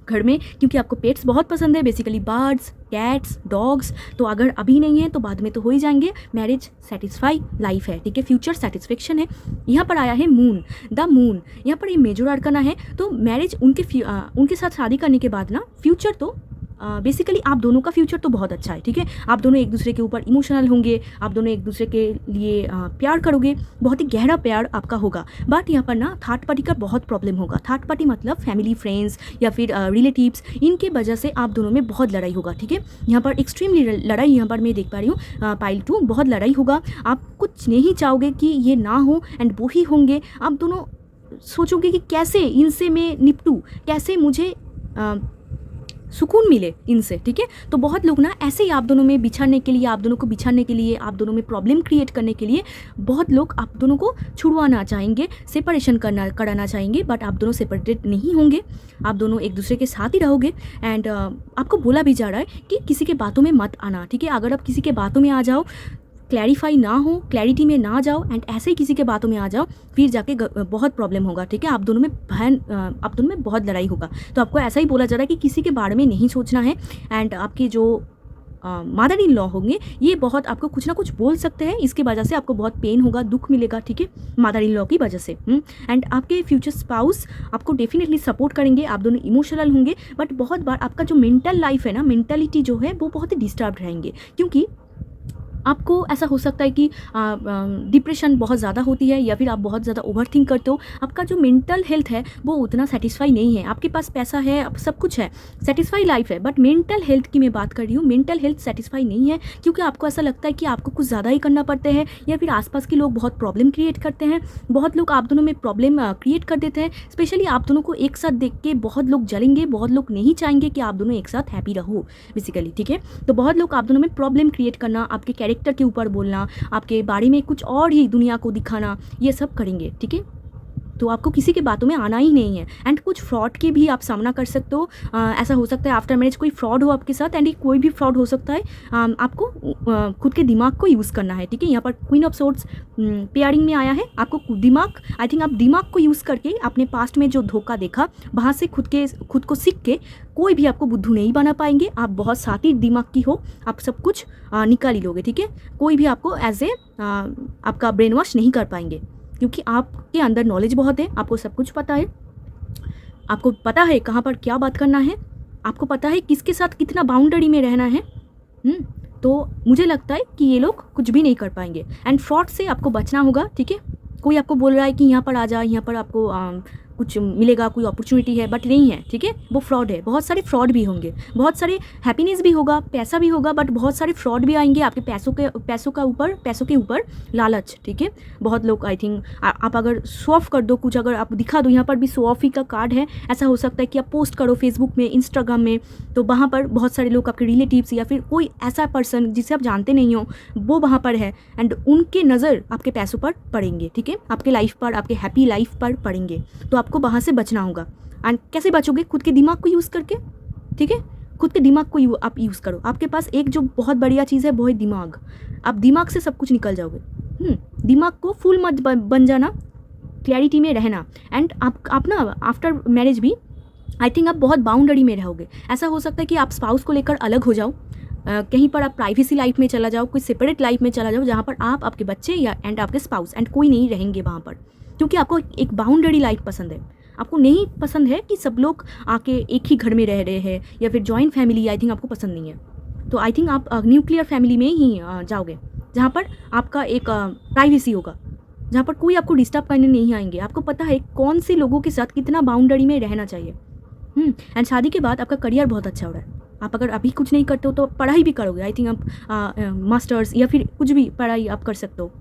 घर में, क्योंकि आपको पेट्स बहुत पसंद है, बेसिकली बर्ड्स, कैट्स, डॉग्स। तो अगर अभी नहीं है तो बाद में तो हो ही जाएंगे। मैरिज सेटिस्फाई लाइफ है, ठीक है, फ्यूचर सेटिस्फेक्शन है। यहाँ पर आया है मून, द मून, यहाँ पर ये मेजर आर्कना है। तो मैरिज उनके साथ शादी करने के बाद ना फ्यूचर तो बेसिकली आप दोनों का फ्यूचर तो बहुत अच्छा है, ठीक है। आप दोनों एक दूसरे के ऊपर इमोशनल होंगे, आप दोनों एक दूसरे के लिए प्यार करोगे, बहुत ही गहरा प्यार आपका होगा। बट यहाँ पर ना थर्ड पार्टी का बहुत प्रॉब्लम होगा। थर्ड पार्टी मतलब फैमिली, फ्रेंड्स या फिर रिलेटिव्स, इनके वजह से आप दोनों में बहुत लड़ाई होगा, ठीक है। यहाँ पर एक्सट्रीमली लड़ाई यहाँ पर मैं देख पा रही हूँ। पाइल 2 बहुत लड़ाई होगा। आप कुछ नहीं चाहोगे कि ये ना हो एंड वो ही होंगे। आप दोनों सोचोगे कि कैसे इनसे मैं निपटूँ, कैसे मुझे सुकून मिले इनसे, ठीक है। तो बहुत लोग ना ऐसे ही आप दोनों में बिछड़ने के लिए, आप दोनों को बिछड़ने के लिए, आप दोनों में प्रॉब्लम क्रिएट करने के लिए बहुत लोग आप दोनों को छुड़वाना चाहेंगे, सेपरेशन कराना चाहेंगे। बट आप दोनों सेपरेटेड नहीं होंगे, आप दोनों एक दूसरे के साथ ही रहोगे। एंड आपको बोला भी जा रहा है कि किसी के बातों में मत आना, ठीक है। अगर आप किसी के बातों में आ जाओ, क्लैरिफाई ना हो, क्लैरिटी में ना जाओ एंड ऐसे ही किसी के बातों में आ जाओ, फिर जाके बहुत प्रॉब्लम होगा, ठीक है। आप दोनों में बहुत लड़ाई होगा। तो आपको ऐसा ही बोला जा रहा है कि किसी के बारे में नहीं सोचना है। एंड आपके जो मदर इन लॉ होंगे, ये बहुत आपको कुछ ना कुछ बोल सकते हैं, इसकी वजह से आपको बहुत पेन होगा, दुख मिलेगा, ठीक है, मदर इन लॉ की वजह से। एंड आपके फ्यूचर स्पाउस आपको डेफिनेटली सपोर्ट करेंगे, आप दोनों इमोशनल होंगे। बट बहुत बार आपका जो मेंटल लाइफ है ना, मेंटलिटी जो है वो बहुत ही डिस्टर्ब रहेंगे, क्योंकि आपको ऐसा हो सकता है कि डिप्रेशन बहुत ज़्यादा होती है या फिर आप बहुत ज़्यादा ओवरथिंक करते हो। आपका जो मेंटल हेल्थ है वो उतना सेटिस्फाई नहीं है। आपके पास पैसा है, सब कुछ है, सेटिस्फाई लाइफ है, बट मेंटल हेल्थ की मैं बात कर रही हूँ, मेंटल हेल्थ सेटिस्फाई नहीं है, क्योंकि आपको ऐसा लगता है कि आपको कुछ ज़्यादा ही करना पड़ता है या फिर आसपास के लोग बहुत प्रॉब्लम क्रिएट करते हैं। बहुत लोग आप दोनों में प्रॉब्लम क्रिएट कर देते हैं। स्पेशली आप दोनों को एक साथ देख के बहुत लोग जलेंगे, बहुत लोग नहीं चाहेंगे कि आप दोनों एक साथ हैप्पी रहो बेसिकली, ठीक है। तो बहुत लोग आप दोनों में प्रॉब्लम क्रिएट करना, आपके कैरेक्टर के ऊपर बोलना, आपके बारे में कुछ और ही दुनिया को दिखाना, ये सब करेंगे, ठीक है। तो आपको किसी के बातों में आना ही नहीं है। एंड कुछ फ्रॉड के भी आप सामना कर सकते हो। ऐसा हो सकता है आफ्टर मैरिज कोई फ्रॉड हो आपके साथ, एंड कोई भी फ्रॉड हो सकता है। आपको खुद के दिमाग को यूज़ करना है, ठीक है। यहाँ पर क्वीन ऑफ सोर्ड्स पेयरिंग में आया है। आपको दिमाग, आई थिंक आप दिमाग को यूज़ करके अपने पास्ट में जो धोखा देखा वहाँ से खुद को सीख के कोई भी आपको बुद्धू नहीं बना पाएंगे। आप बहुत शातिर दिमाग की हो, आप सब कुछ निकाल ही लोगे, ठीक है। कोई भी आपको एज ए आपका ब्रेन वॉश नहीं कर पाएंगे, क्योंकि आपके अंदर नॉलेज बहुत है, आपको सब कुछ पता है, आपको पता है कहाँ पर क्या बात करना है, आपको पता है किसके साथ कितना बाउंड्री में रहना है। तो मुझे लगता है कि ये लोग कुछ भी नहीं कर पाएंगे। एंड फ्रॉड से आपको बचना होगा, ठीक है। कोई आपको बोल रहा है कि यहाँ पर आ जा, यहाँ पर आपको कुछ मिलेगा, कोई अपॉर्चुनिटी है, बट नहीं है, ठीक है, वो फ्रॉड है। बहुत सारे फ्रॉड भी होंगे, बहुत सारे हैप्पीनेस भी होगा, पैसा भी होगा, बट बहुत सारे फ्रॉड भी आएंगे आपके पैसों के ऊपर लालच, ठीक है। बहुत लोग आई थिंक आप अगर शो ऑफ कर दो, कुछ अगर आप दिखा दो, यहाँ पर भी शो ऑफ ही का कार्ड है। ऐसा हो सकता है कि आप पोस्ट करो फेसबुक में, इंस्टाग्राम में, तो वहाँ पर बहुत सारे लोग, आपके रिलेटिव्स या फिर कोई ऐसा पर्सन जिसे आप जानते नहीं हो, वो वहाँ पर है एंड उनके नज़र आपके पैसों पर पड़ेंगे, ठीक है, आपके लाइफ पर, आपके हैप्पी लाइफ पर पड़ेंगे। तो आपको वहाँ से बचना होगा। एंड कैसे बचोगे? खुद के दिमाग को यूज़ करके, ठीक है। खुद के दिमाग को आप यूज़ करो। आपके पास एक जो बहुत बढ़िया चीज़ है वो है दिमाग। आप दिमाग से सब कुछ निकल जाओगे। दिमाग को फुल मत बन जाना, क्लैरिटी में रहना। एंड आप ना आफ्टर मैरिज भी आई थिंक आप बहुत बाउंड्री में रहोगे। ऐसा हो सकता है कि आप स्पाउस को लेकर अलग हो जाओ, कहीं पर आप प्राइवेसी लाइफ में चला जाओ, कोई सेपरेट लाइफ में चला जाओ, जहाँ पर आप, आपके बच्चे या एंड आपके स्पाउस एंड कोई नहीं रहेंगे वहाँ पर, क्योंकि आपको एक बाउंड्री लाइफ पसंद है। आपको नहीं पसंद है कि सब लोग आके एक ही घर में रह रहे हैं या फिर जॉइंट फैमिली, आई थिंक आपको पसंद नहीं है। तो आई थिंक आप न्यूक्लियर फैमिली में ही जाओगे, जहाँ पर आपका एक प्राइवेसी होगा, जहाँ पर कोई आपको डिस्टर्ब करने नहीं आएंगे। आपको पता है कौन से लोगों के साथ कितना बाउंड्री में रहना चाहिए। एंड शादी के बाद आपका करियर बहुत अच्छा हो रहा है। आप अगर अभी कुछ नहीं करते हो तो पढ़ाई भी करोगे। आई थिंक आप मास्टर्स या फिर कुछ भी पढ़ाई आप कर सकते हो,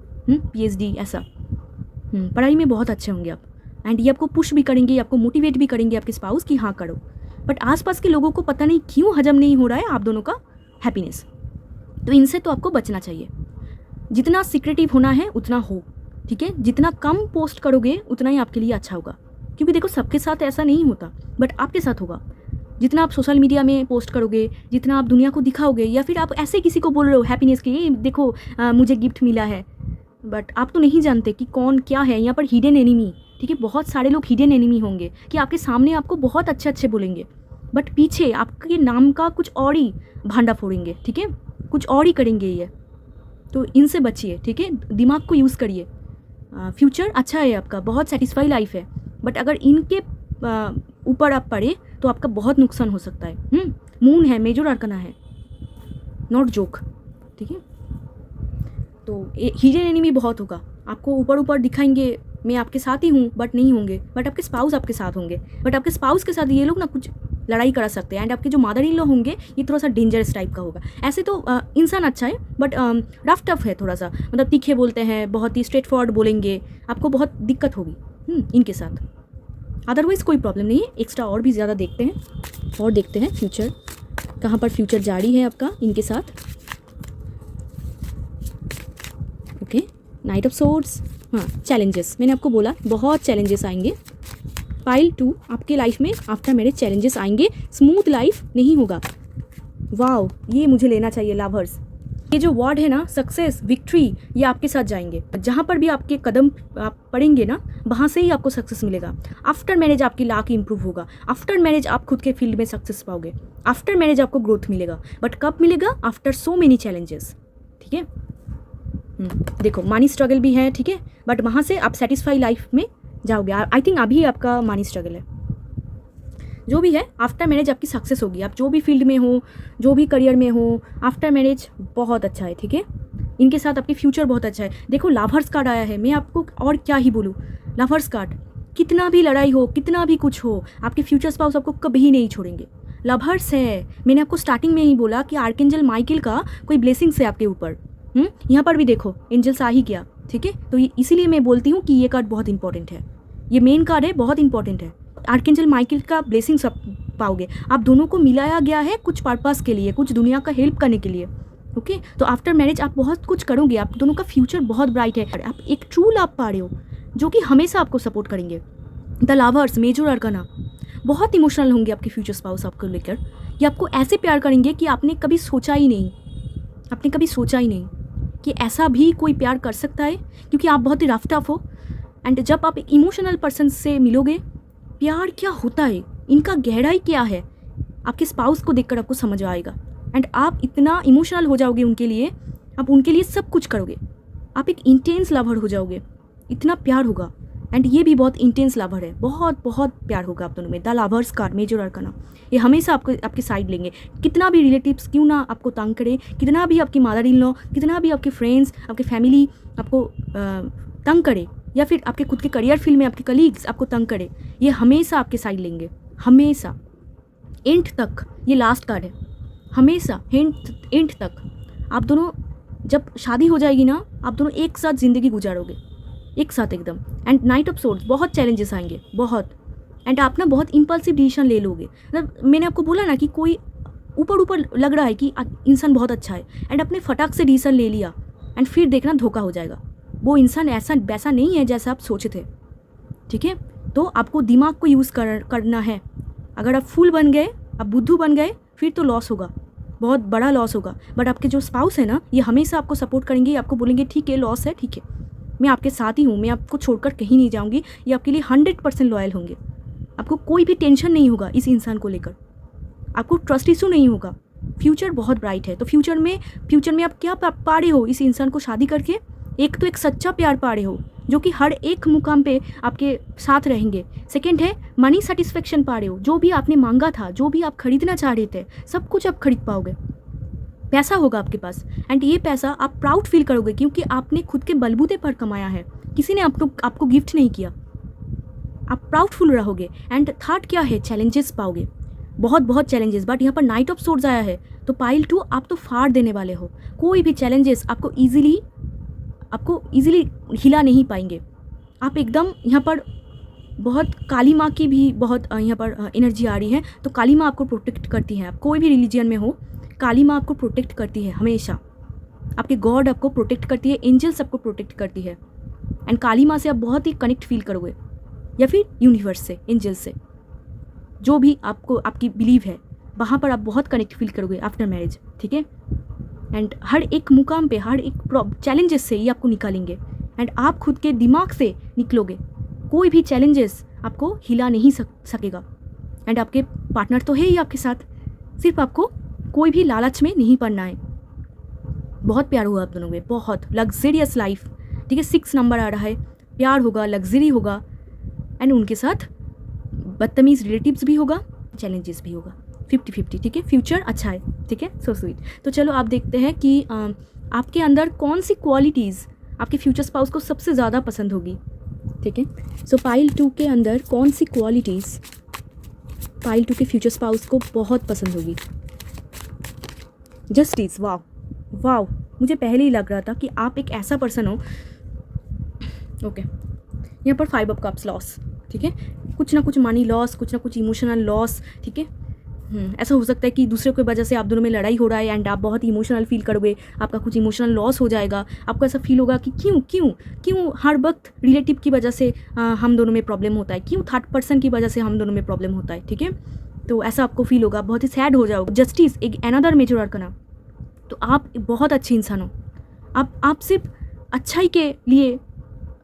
PhD ऐसा। पढ़ाई में बहुत अच्छे होंगे आप। एंड ये आपको पुश भी करेंगे, आपको मोटिवेट भी करेंगे आपके स्पाउस कि हाँ करो। बट आसपास के लोगों को पता नहीं क्यों हजम नहीं हो रहा है आप दोनों का हैप्पीनेस। तो इनसे तो आपको बचना चाहिए। जितना सीक्रेटिव होना है उतना हो, ठीक है। जितना कम पोस्ट करोगे उतना ही आपके लिए अच्छा होगा, क्योंकि देखो सबके साथ ऐसा नहीं होता, बट आपके साथ होगा। जितना आप सोशल मीडिया में पोस्ट करोगे, जितना आप दुनिया को दिखाओगे, या फिर आप ऐसे किसी को बोल रहे हो हैप्पीनेस के, ये देखो मुझे गिफ्ट मिला है, बट आप तो नहीं जानते कि कौन क्या है। यहाँ पर हिडन एनिमी, ठीक है, बहुत सारे लोग हिडन एनिमी होंगे कि आपके सामने आपको बहुत अच्छे अच्छे बोलेंगे, बट पीछे आपके नाम का कुछ और ही भांडा फोड़ेंगे, ठीक है, कुछ और ही करेंगे ये। तो इनसे बचिए, ठीक है। दिमाग को यूज़ करिए। फ्यूचर अच्छा है आपका, बहुत सेटिस्फाई लाइफ है, बट अगर इनके ऊपर आप पड़े तो आपका बहुत नुकसान हो सकता है। मून है, मेजर आर्कना है, नॉट जोक, ठीक है। तो हिडन एनिमी बहुत होगा, आपको ऊपर ऊपर दिखाएंगे मैं आपके साथ ही हूँ, बट नहीं होंगे, बट आपके स्पाउस आपके साथ होंगे, बट आपके स्पाउस के साथ ये लोग ना कुछ लड़ाई करा सकते हैं। एंड आपके जो मदर इन लॉ होंगे ये थोड़ा सा डेंजरस टाइप का होगा। ऐसे तो इंसान अच्छा है, बट रफ टफ है थोड़ा सा, मतलब तीखे बोलते हैं, बहुत ही स्ट्रेट फॉरवर्ड बोलेंगे, आपको बहुत दिक्कत होगी इनके साथ। अदरवाइज़ कोई प्रॉब्लम नहीं है। एक्स्ट्रा और भी ज़्यादा देखते हैं और देखते हैं फ्यूचर, कहाँ पर फ्यूचर जारी है आपका इनके साथ। Okay, night of swords. हाँ, चैलेंजेस, मैंने आपको बोला बहुत चैलेंजेस आएंगे। पाइल 2, आपके लाइफ में आफ्टर मैरिज चैलेंजेस आएंगे, स्मूथ लाइफ नहीं होगा। वाओ, ये मुझे लेना चाहिए लवर्स। ये जो वर्ड है ना, सक्सेस, विक्ट्री, ये आपके साथ जाएंगे। जहाँ पर भी आपके कदम आप पड़ेंगे ना, वहाँ से ही आपको सक्सेस मिलेगा। आफ्टर मैरिज आपकी लाख इंप्रूव होगा। आफ्टर मैरिज आप खुद के फील्ड में सक्सेस पाओगे। आफ्टर मैरिज आपको ग्रोथ मिलेगा, बट कब मिलेगा? आफ्टर सो मेनी चैलेंजेस, ठीक है। देखो, मनी स्ट्रगल भी है, ठीक है, बट वहाँ से आप सेटिस्फाई लाइफ में जाओगे। आई थिंक अभी आपका मनी स्ट्रगल है। जो भी है, आफ्टर मैरिज आपकी सक्सेस होगी। आप जो भी फील्ड में हो, जो भी करियर में हो, आफ्टर मैरिज बहुत अच्छा है, ठीक है। इनके साथ आपकी फ्यूचर बहुत अच्छा है। देखो, लवर्स कार्ड आया है, मैं आपको और क्या ही बोलूँ। लवर्स कार्ड, कितना भी लड़ाई हो, कितना भी कुछ हो, आपके फ्यूचर स्पाउस आपको कभी नहीं छोड़ेंगे। लवर्स है, मैंने आपको स्टार्टिंग में ही बोला कि आर्कएंजल माइकल का कोई ब्लेसिंग्स है आपके ऊपर। यहाँ पर भी देखो, एंजल्स आ ही गया, ठीक है। तो इसीलिए मैं बोलती हूँ कि ये कार्ड बहुत इंपॉर्टेंट है, ये मेन कार्ड है, बहुत इंपॉर्टेंट है। आर्कएंजल माइकल का ब्लेसिंग्स आप पाओगे। आप दोनों को मिलाया गया है कुछ पर्पस के लिए, कुछ दुनिया का हेल्प करने के लिए, ओके। तो आफ्टर मैरिज आप बहुत कुछ करोगे, आप दोनों का फ्यूचर बहुत ब्राइट है। आप एक ट्रू लव पा रहे हो जो कि हमेशा आपको सपोर्ट करेंगे। द लवर्स, मेजर आर्कना, बहुत इमोशनल होंगे आपके फ्यूचर स्पाउस आपको लेकर। ये आपको ऐसे प्यार करेंगे कि आपने कभी सोचा ही नहीं, आपने कभी सोचा ही नहीं कि ऐसा भी कोई प्यार कर सकता है, क्योंकि आप बहुत ही रफ टफ हो। एंड जब आप इमोशनल पर्सन से मिलोगे, प्यार क्या होता है, इनका गहराई क्या है, आपके स्पाउस को देखकर आपको समझ आएगा। एंड आप इतना इमोशनल हो जाओगे उनके लिए, आप उनके लिए सब कुछ करोगे। आप एक इंटेंस लवर हो जाओगे, इतना प्यार होगा। एंड ये भी बहुत इंटेंस लवर है, बहुत बहुत प्यार होगा आप दोनों में। The lovers card, major arcana, ये हमेशा आपको आपकी साइड लेंगे। कितना भी रिलेटिव्स क्यों ना आपको तंग करे, कितना भी आपकी मदर इन लॉ, कितना भी आपके फ्रेंड्स, आपके फैमिली आपको तंग करे, या फिर आपके खुद के करियर फील्ड में आपके कलीग्स आपको तंग करे, ये हमेशा आपके साइड लेंगे, हमेशा, एंड तक। ये लास्ट कार्ड है, हमेशा एंड तक। आप दोनों जब शादी हो जाएगी ना, आप दोनों एक साथ ज़िंदगी गुजारोगे, एक साथ एकदम। एंड नाइट ऑफ सोर्ड्स, बहुत चैलेंजेस आएंगे, बहुत। एंड आप ना बहुत इम्पल्सिव डिसीजन ले लोगे। मतलब मैंने आपको बोला ना कि कोई ऊपर ऊपर लग रहा है कि इंसान बहुत अच्छा है, एंड आपने फटाक से डिसीजन ले लिया, एंड फिर देखना धोखा हो जाएगा। वो इंसान ऐसा वैसा नहीं है जैसा आप सोचे थे, ठीक है। तो आपको दिमाग को यूज़ करना है। अगर आप फूल बन गए, आप बुद्धू बन गए, फिर तो लॉस होगा, बहुत बड़ा लॉस होगा। बट आपके जो स्पाउस है ना, ये हमेशा आपको सपोर्ट करेंगे, आपको बोलेंगे ठीक है, लॉस है, ठीक है, मैं आपके साथ ही हूँ, मैं आपको छोड़कर कहीं नहीं जाऊँगी। ये आपके लिए 100% लॉयल होंगे। आपको कोई भी टेंशन नहीं होगा इस इंसान को लेकर, आपको ट्रस्ट इशू नहीं होगा। फ्यूचर बहुत ब्राइट है। तो फ्यूचर में आप क्या पा रहे हो इस इंसान को शादी करके? एक तो एक सच्चा प्यार पा रहे हो जो कि हर एक मुकाम पे आपके साथ रहेंगे। सेकंड है मनी सेटिस्फेक्शन पा रहे हो, जो भी आपने मांगा था, जो भी आप खरीदना चाह रहे थे, सब कुछ आप खरीद पाओगे। पैसा होगा आपके पास, एंड ये पैसा आप प्राउड फील करोगे क्योंकि आपने खुद के बलबूते पर कमाया है, किसी ने आपको गिफ्ट नहीं किया। आप प्राउडफुल रहोगे। एंड थर्ड क्या है? चैलेंजेस पाओगे, बहुत बहुत चैलेंजेस। बट यहाँ पर नाइट ऑफ सोर्ड्स आया है, तो पाइल 2 आप तो फाड़ देने वाले हो। कोई भी चैलेंजेस आपको ईजिली हिला नहीं पाएंगे। आप एकदम यहाँ पर बहुत काली माँ की भी बहुत यहाँ पर एनर्जी आ रही है। तो काली माँ आपको प्रोटेक्ट करती है। आप कोई भी रिलीजन में हो, काली माँ आपको प्रोटेक्ट करती है हमेशा। आपके गॉड आपको प्रोटेक्ट करती है, एंजल्स आपको प्रोटेक्ट करती है। एंड काली माँ से आप बहुत ही कनेक्ट फील करोगे, या फिर यूनिवर्स से, एंजल्स से, जो भी आपको आपकी बिलीव है, वहाँ पर आप बहुत कनेक्ट फील करोगे आफ्टर मैरिज, ठीक है। एंड हर एक मुकाम पे, हर एक चैलेंजेस से ये आपको निकालेंगे। एंड आप खुद के दिमाग से निकलोगे, कोई भी चैलेंजेस आपको हिला नहीं सकेगा। एंड आपके पार्टनर तो है ही आपके साथ, सिर्फ आपको कोई भी लालच में नहीं पड़ना है। बहुत प्यार होगा आप दोनों में, बहुत लग्जरियस लाइफ, ठीक है। 6 नंबर आ रहा है, प्यार होगा, लग्जरी होगा, एंड उनके साथ बदतमीज़ रिलेटिव्स भी होगा, चैलेंजेस भी होगा। 50-50, ठीक है, फ्यूचर अच्छा है, ठीक है, सो स्वीट। तो चलो आप देखते हैं कि आपके अंदर कौन सी क्वालिटीज़ आपके फ्यूचर स्पाउस को सबसे ज़्यादा पसंद होगी, ठीक है। सो पाइल 2 के अंदर कौन सी क्वालिटीज़ पाइल 2 के फ्यूचर स्पाउस को बहुत पसंद होगी। जस्टिस, वाव वाव, मुझे पहले ही लग रहा था कि आप एक ऐसा पर्सन हो। ओके, यहाँ पर 5 ऑफ कप्स, लॉस, ठीक है, कुछ ना कुछ मनी लॉस, कुछ ना कुछ इमोशनल लॉस, ठीक है। ऐसा हो सकता है कि दूसरे की वजह से आप दोनों में लड़ाई हो रहा है एंड आप बहुत इमोशनल फील करोगे, आपका कुछ इमोशनल लॉस हो जाएगा, आपको ऐसा फील होगा कि क्यों क्यों क्यों हर वक्त रिलेटिव की वजह से हम दोनों में प्रॉब्लम होता है, क्यों थर्ड पर्सन की वजह से हम दोनों में प्रॉब्लम होता है, ठीक है। तो ऐसा आपको फील होगा, बहुत ही सैड हो जाओगे। जस्टिस, एक अनदर मेजर आर्कना, तो आप बहुत अच्छे इंसान हो, आप सिर्फ अच्छाई के लिए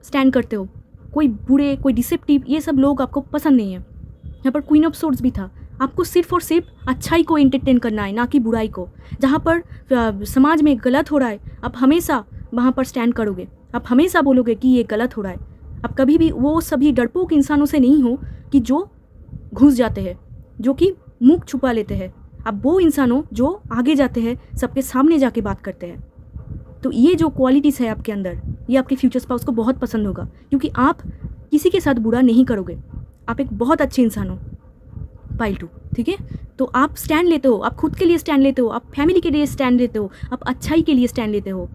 स्टैंड करते हो, कोई बुरे, कोई डिसेप्टिव, ये सब लोग आपको पसंद नहीं है। यहाँ पर क्वीन ऑफ सोर्ड्स भी था, आपको सिर्फ और सिर्फ अच्छाई को एंटरटेन करना है, ना कि बुराई को। जहाँ पर समाज में गलत हो रहा है, आप हमेशा वहाँ पर स्टैंड करोगे, आप हमेशा बोलोगे कि ये गलत हो रहा है। आप कभी भी वो सभी डरपोक इंसानों से नहीं हो कि जो घुस जाते हैं, जो कि मुख छुपा लेते हैं। आप वो इंसान हो जो आगे जाते हैं, सबके सामने जाके बात करते हैं। तो ये जो क्वालिटीज़ है आपके अंदर, ये आपके फ्यूचर स्पाउस को बहुत पसंद होगा, क्योंकि आप किसी के साथ बुरा नहीं करोगे, आप एक बहुत अच्छे इंसान हो पाइल 2, ठीक है। तो आप स्टैंड लेते हो, आप खुद के लिए स्टैंड लेते हो, आप फैमिली के लिए स्टैंड लेते हो, आप अच्छाई के लिए स्टैंड लेते हो।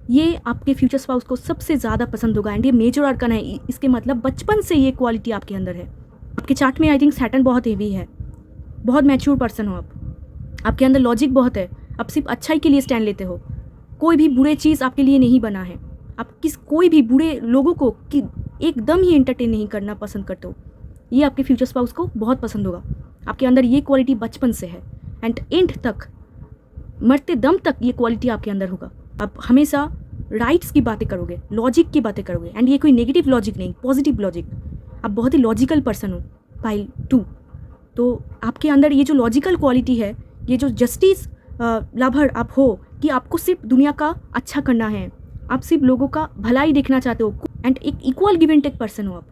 ये आपके फ्यूचर स्पाउस को सबसे ज़्यादा पसंद होगा एंड ये मेजर आर्कन है, इसके मतलब बचपन से ये क्वालिटी आपके अंदर है। आपके चार्ट में आई थिंक सैटर्न बहुत हेवी है, बहुत मैच्योर पर्सन हो आप, आपके अंदर लॉजिक बहुत है, आप सिर्फ अच्छाई के लिए स्टैंड लेते हो, कोई भी बुरे चीज़ आपके लिए नहीं बना है, आप कोई भी बुरे लोगों को एकदम ही एंटरटेन नहीं करना पसंद करते हो। ये आपके फ्यूचर स्पाउस को बहुत पसंद होगा, आपके अंदर ये क्वालिटी बचपन से है एंड एंड तक, मरते दम तक ये क्वालिटी आपके अंदर होगा। आप हमेशा राइट्स की बातें करोगे, लॉजिक की बातें करोगे एंड ये कोई नेगेटिव लॉजिक नहीं, पॉजिटिव लॉजिक। आप बहुत ही लॉजिकल पर्सन हो पाइल 2, तो आपके अंदर ये जो लॉजिकल क्वालिटी है, ये जो जस्टिस लवर आप हो कि आपको सिर्फ दुनिया का अच्छा करना है, आप सिर्फ लोगों का भलाई देखना चाहते हो एंड एक equal give and tech person हो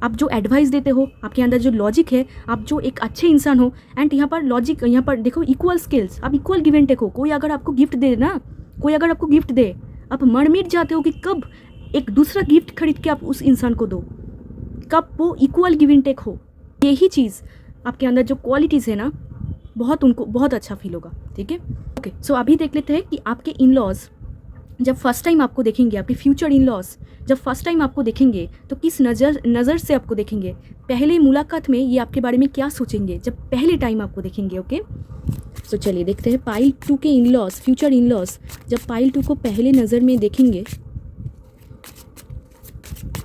आप जो एडवाइस देते हो, आपके अंदर जो लॉजिक है, आप जो एक अच्छे इंसान हो एंड यहाँ पर लॉजिक, यहाँ पर देखो इक्वल स्किल्स, आप इक्वल गिव एंड टेक हो। कोई अगर आपको गिफ्ट दे ना, कोई अगर आपको गिफ्ट दे, आप मर मिट जाते हो कि कब एक दूसरा गिफ्ट खरीद के आप उस इंसान को दो, कब वो इक्वल गिव एंड टेक हो। यही चीज़ आपके अंदर जो क्वालिटीज़ है ना, बहुत उनको बहुत अच्छा फील होगा, ठीक है। ओके, सो अभी देख लेते हैं कि आपके इन लॉज जब फर्स्ट टाइम आपको देखेंगे, आपके फ्यूचर इन लॉज जब फर्स्ट टाइम आपको देखेंगे तो किस नज़र से आपको देखेंगे, पहले मुलाकात में ये आपके बारे में क्या सोचेंगे जब पहले टाइम आपको देखेंगे। ओके, सो चलिए देखते हैं पाइल 2 के in laws, future in laws जब पाइल 2 को पहले नज़र में देखेंगे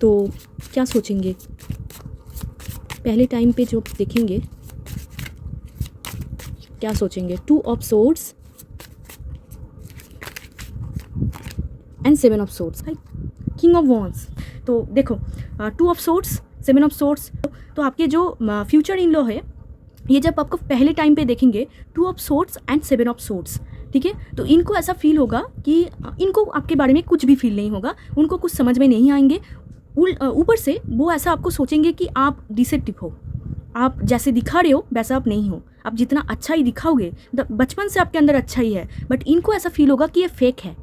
तो क्या सोचेंगे, पहले टाइम पे जो देखेंगे क्या सोचेंगे। 2 of swords and 7 of swords, king of wands. तो देखो 2 ऑफ सोर्ड्स, 7 ऑफ सोर्ड्स, तो आपके जो फ्यूचर इन लॉ है, ये जब आपको पहले टाइम पे देखेंगे 2 of swords and 7 of swords, ठीक है। तो इनको ऐसा फील होगा कि इनको आपके बारे में कुछ भी फील नहीं होगा, उनको कुछ समझ में नहीं आएंगे। ऊपर से वो ऐसा आपको सोचेंगे कि आप डिसेप्टिव हो, आप जैसे दिखा रहे हो वैसा आप नहीं हो, आप जितना अच्छा ही दिखाओगे, बचपन से आपके अंदर अच्छा ही है, बट इनको ऐसा फील होगा कि ये फेक है।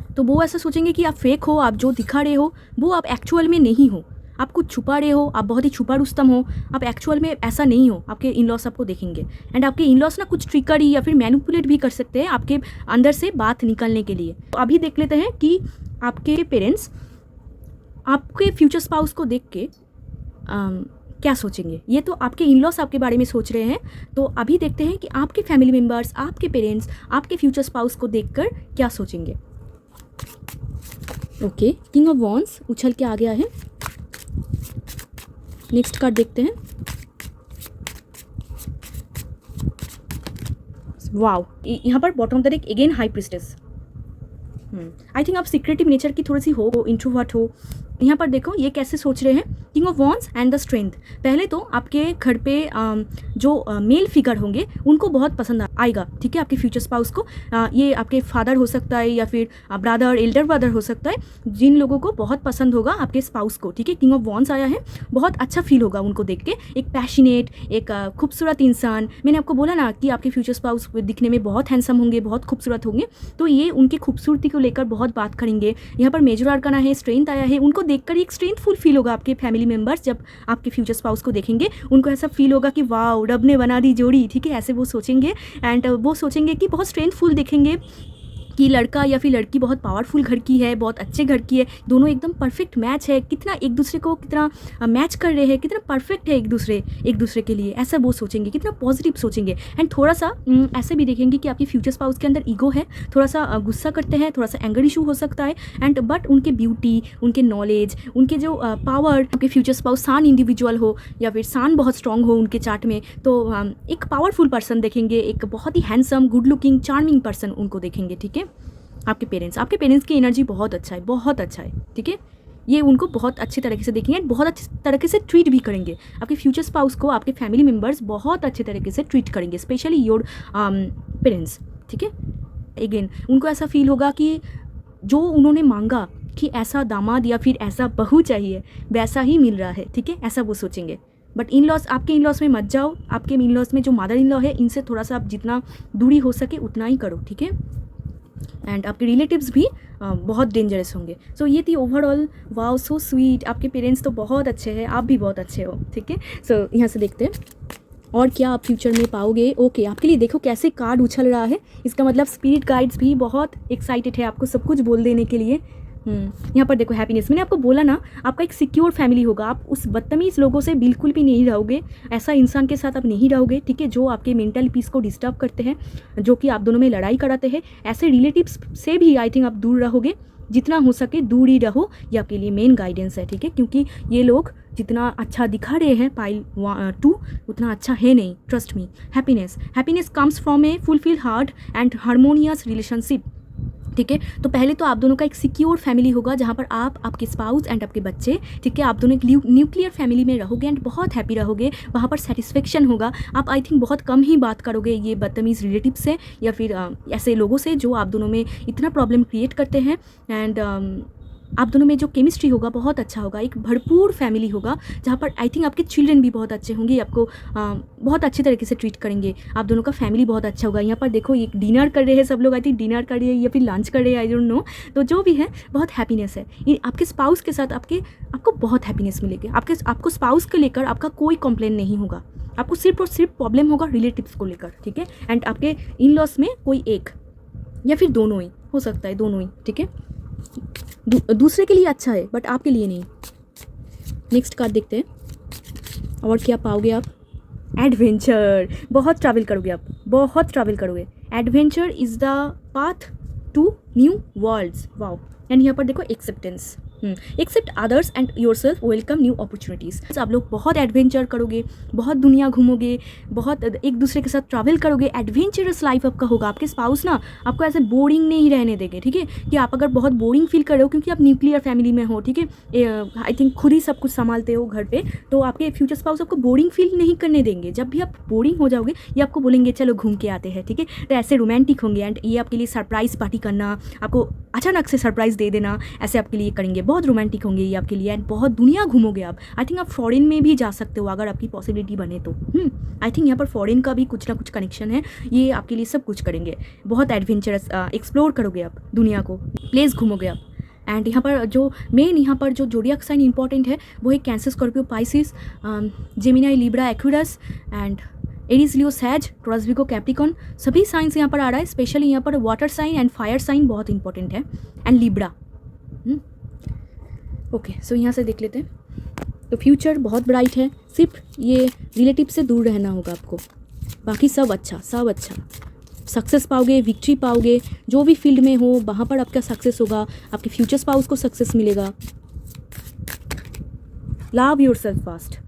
तो वो ऐसा सोचेंगे कि आप फेक हो, आप जो दिखा रहे हो वो आप एक्चुअल में नहीं हो, आप कुछ छुपा रहे हो, आप बहुत ही छुपा रुस्तम हो, आप एक्चुअल में ऐसा नहीं हो। आपके इन लॉस आपको देखेंगे एंड आपके इन लॉस ना कुछ ट्रिकरी या फिर मैनिपुलेट भी कर सकते हैं आपके अंदर से बात निकलने के लिए। तो अभी देख लेते हैं कि आपके पेरेंट्स आपके फ्यूचर स्पाउस को देख के क्या सोचेंगे। ये तो आपके इन लॉस आपके बारे में सोच रहे हैं, तो अभी देखते हैं कि आपके फैमिली मेम्बर्स, आपके पेरेंट्स आपके फ्यूचर स्पाउस को देखकर क्या सोचेंगे। ओके, किंग ऑफ वॉन्ड्स उछल के आ गया है। नेक्स्ट कार्ड देखते हैं। वाओ, यहाँ पर bottom of the deck again high priestess. I think आप सीक्रेटिव नेचर की थोड़ी सी हो, इंट्रोवर्ट हो। यहाँ पर देखो ये कैसे सोच रहे हैं king of wands and the strength. पहले तो आपके घर पे जो मेल फिगर होंगे उनको बहुत पसंद आएगा, ठीक है, आपके फ्यूचर स्पाउस को। ये आपके फादर हो सकता है या फिर ब्रदर, एल्डर ब्रदर हो सकता है, जिन लोगों को बहुत पसंद होगा आपके स्पाउस को, ठीक है। किंग ऑफ वॉन्ड्स आया है, बहुत अच्छा फील होगा उनको देख के, एक पैशनेट, एक खूबसूरत इंसान। मैंने आपको बोला ना कि आपके फ्यूचर स्पाउस दिखने में बहुत हैंडसम होंगे, बहुत खूबसूरत होंगे, तो ये उनकी खूबसूरती को लेकर बहुत बात करेंगे। यहाँ पर मेजर आर्काना है, स्ट्रेंथ आया है, उनको देखकर एक स्ट्रेंथफुल फील होगा। आपके फैमिली मेम्बर्स जब आपके फ्यूचर स्पाउस को देखेंगे उनको ऐसा फील होगा कि वाओ, रब ने बना दी जोड़ी, ठीक है, ऐसे वो सोचेंगे। एंड वो सोचेंगे कि बहुत स्ट्रेंथफुल दिखेंगे, कि लड़का या फिर लड़की बहुत पावरफुल घर की है, बहुत अच्छे घर की है, दोनों एकदम परफेक्ट मैच है, कितना एक दूसरे को कितना मैच कर रहे हैं, कितना परफेक्ट है एक दूसरे के लिए, ऐसा वो सोचेंगे, कितना पॉजिटिव सोचेंगे। एंड थोड़ा सा ऐसे भी देखेंगे कि आपके फ्यूचर स्पाउस के अंदर ईगो है, थोड़ा सा गुस्सा करते हैं, थोड़ा सा एंगर इशू हो सकता है। एंड बट उनके ब्यूटी, उनके नॉलेज, उनके जो पावर, आपके फ्यूचर स्पाउस सान इंडिविजुअल हो या फिर सान बहुत स्ट्रांग हो उनके चार्ट में, तो एक पावरफुल पर्सन देखेंगे, एक बहुत ही handsome, good looking, charming person उनको देखेंगे, ठीक है। आपके पेरेंट्स की एनर्जी बहुत अच्छा है, बहुत अच्छा है, ठीक है। ये उनको बहुत अच्छे तरीके से देखेंगे, बहुत अच्छे तरीके से ट्रीट भी करेंगे। आपके फ्यूचर स्पाउस को आपके फैमिली मेम्बर्स बहुत अच्छे तरीके से ट्रीट करेंगे, स्पेशली योर पेरेंट्स, ठीक है। अगेन उनको ऐसा फील होगा कि जो उन्होंने मांगा कि ऐसा दामाद या फिर ऐसा बहू चाहिए, वैसा ही मिल रहा है, ठीक है, ऐसा वो सोचेंगे। बट इन लॉस, आपके इन लॉस में मत जाओ, आपके इन लॉस में जो मदर इन लॉ है इनसे थोड़ा सा आप जितना दूरी हो सके उतना ही करो, ठीक है। एंड आपके रिलेटिव्स भी बहुत डेंजरस होंगे। सो ये थी ओवरऑल, वाओ सो स्वीट, आपके पेरेंट्स तो बहुत अच्छे हैं, आप भी बहुत अच्छे हो, ठीक है। सो यहाँ से देखते हैं और क्या आप फ्यूचर में पाओगे। ओके, आपके लिए देखो कैसे कार्ड उछल रहा है, इसका मतलब स्पिरिट गाइड्स भी बहुत एक्साइटेड है आपको सब कुछ बोल देने के लिए। यहाँ पर देखो हैप्पीनेस, मैंने आपको बोला ना आपका एक सिक्योर फैमिली होगा, आप उस बदतमीज़ लोगों से बिल्कुल भी नहीं रहोगे, ऐसा इंसान के साथ आप नहीं रहोगे, ठीक है, जो आपके मेंटल पीस को डिस्टर्ब करते हैं, जो कि आप दोनों में लड़ाई कराते हैं। ऐसे रिलेटिव्स से भी आई थिंक आप दूर रहोगे, जितना हो सके दूर ही रहो, ये आपके लिए मेन गाइडेंस है, ठीक है, क्योंकि ये लोग जितना अच्छा दिखा रहे हैं पाइल 2 उतना अच्छा है नहीं, trust me. Happiness comes from A fulfil heart and harmonious relationship, ठीक है। तो पहले तो आप दोनों का एक सिक्योर फैमिली होगा जहाँ पर आप, आपके स्पाउस एंड आपके बच्चे, ठीक है, आप दोनों एक न्यूक्लियर फैमिली में रहोगे एंड बहुत हैप्पी रहोगे, वहाँ पर सेटिस्फेक्शन होगा। आप आई थिंक बहुत कम ही बात करोगे ये बदतमीज़ रिलेटिव से या फिर ऐसे लोगों से जो आप दोनों में इतना प्रॉब्लम क्रिएट करते हैं। एंड आप दोनों में जो केमिस्ट्री होगा बहुत अच्छा होगा, एक भरपूर फैमिली होगा जहाँ पर आई थिंक आपके चिल्ड्रन भी बहुत अच्छे होंगे, आपको बहुत अच्छे तरीके से ट्रीट करेंगे, आप दोनों का फैमिली बहुत अच्छा होगा। यहाँ पर देखो एक डिनर कर रहे हैं सब लोग, आई थिंक डिनर कर रहे हैं या फिर लंच कर रहे हैं, आई डोंट नो, तो जो भी है बहुत हैप्पीनेस है। आपके स्पाउस के साथ आपको बहुत हैप्पीनेस मिलेगी, आपको स्पाउस को लेकर आपका कोई कंप्लेन नहीं होगा, आपको सिर्फ और सिर्फ प्रॉब्लम होगा रिलेटिव्स को लेकर, ठीक है। एंड आपके इन लॉस में कोई एक या फिर दोनों ही हो सकता है, दोनों ही, ठीक है। दूसरे के लिए अच्छा है बट आपके लिए नहीं। नेक्स्ट कार्ड देखते हैं और क्या पाओगे आप। एडवेंचर, बहुत ट्रैवल करोगे आप, बहुत ट्रैवल करोगे। Adventure is the path to new worlds, wow. And यहाँ पर देखो acceptance, accept others and yourself, welcome new opportunities. आप लोग बहुत एडवेंचर करोगे, बहुत दुनिया घूमोगे, बहुत एक दूसरे के साथ ट्रैवल करोगे, एडवेंचरस लाइफ आपका होगा। आपके स्पाउस ना आपको ऐसे बोरिंग नहीं रहने देंगे, ठीक है, कि आप अगर बहुत बोरिंग फील कर रहे हो क्योंकि आप न्यूक्लियर फैमिली में हो, ठीक है, आई थिंक खुद ही सब कुछ संभालते हो घर पे, तो आपके फ्यूचर स्पाउस आपको बोरिंग फील नहीं करने देंगे। जब भी आप बोरिंग हो जाओगे ये आपको बोलेंगे चलो घूम के आते हैं, ठीक है, तो ऐसे रोमांटिक होंगे। एंड ये आपके लिए सरप्राइज़ पार्टी करना, आपको अचानक से सरप्राइज़ दे देना, ऐसे आपके लिए करेंगे, बहुत रोमांटिक होंगे ये आपके लिए। एंड बहुत दुनिया घूमोगे आप, आई थिंक आप फॉरेन में भी जा सकते हो अगर आपकी पॉसिबिलिटी बने तो। आई थिंक यहाँ पर फॉरेन का भी कुछ ना कुछ कनेक्शन है, ये आपके लिए सब कुछ करेंगे, बहुत एडवेंचरस एक्सप्लोर करोगे आप, दुनिया को, प्लेस घूमोगे आप। एंड यहाँ पर जो मेन यहाँ पर जो जोडियाक साइन इंपॉर्टेंट है वो है Cancer, Scorpio, Pisces, Gemini, Libra, Aquarius and Aries, Leo, Sag, Taurus, Virgo, Capricorn, सभी साइंस यहाँ पर आ रहा है। स्पेशली यहाँ पर water sign and fire sign बहुत इंपॉर्टेंट है, एंड लिब्रा। ओके, सो यहाँ से देख लेते हैं। तो फ्यूचर बहुत ब्राइट है, सिर्फ ये रिलेटिव से दूर रहना होगा आपको, बाकी सब अच्छा, सब अच्छा। सक्सेस पाओगे, विक्ट्री पाओगे, जो भी फील्ड में हो वहाँ पर आपका सक्सेस होगा, आपके फ्यूचर स्पाउस को सक्सेस मिलेगा। लव योरसेल्फ फर्स्ट,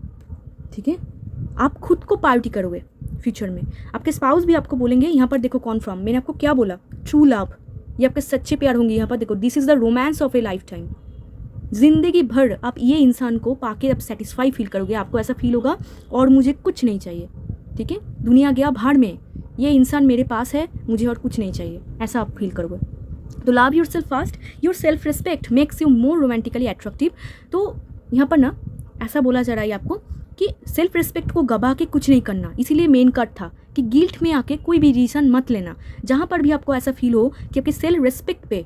ठीक है, आप खुद को प्रायोरिटी करोगे फ्यूचर में। आपके स्पाउस भी आपको बोलेंगे, यहाँ पर देखो कॉन्फर्म, मैंने आपको क्या बोला, ट्रू लव, ये आपके सच्चे प्यार होंगे। यहाँ पर देखो, this is the romance of A life time, ज़िंदगी भर आप ये इंसान को पाके अब सेटिस्फाई फील करोगे, आपको ऐसा फील होगा और मुझे कुछ नहीं चाहिए, ठीक है, दुनिया गया भाड़ में, ये इंसान मेरे पास है, मुझे और कुछ नहीं चाहिए, ऐसा आप फील करोगे। तो love your self first, your self respect makes you more romantically attractive. तो यहाँ पर ना ऐसा बोला जा रहा है आपको कि सेल्फ रिस्पेक्ट को गबा के कुछ नहीं करना, इसीलिए मेन कट था कि गिल्ट में आके कोई भी रीज़न मत लेना। जहाँ पर भी आपको ऐसा फील हो कि आपके सेल्फ रिस्पेक्ट पे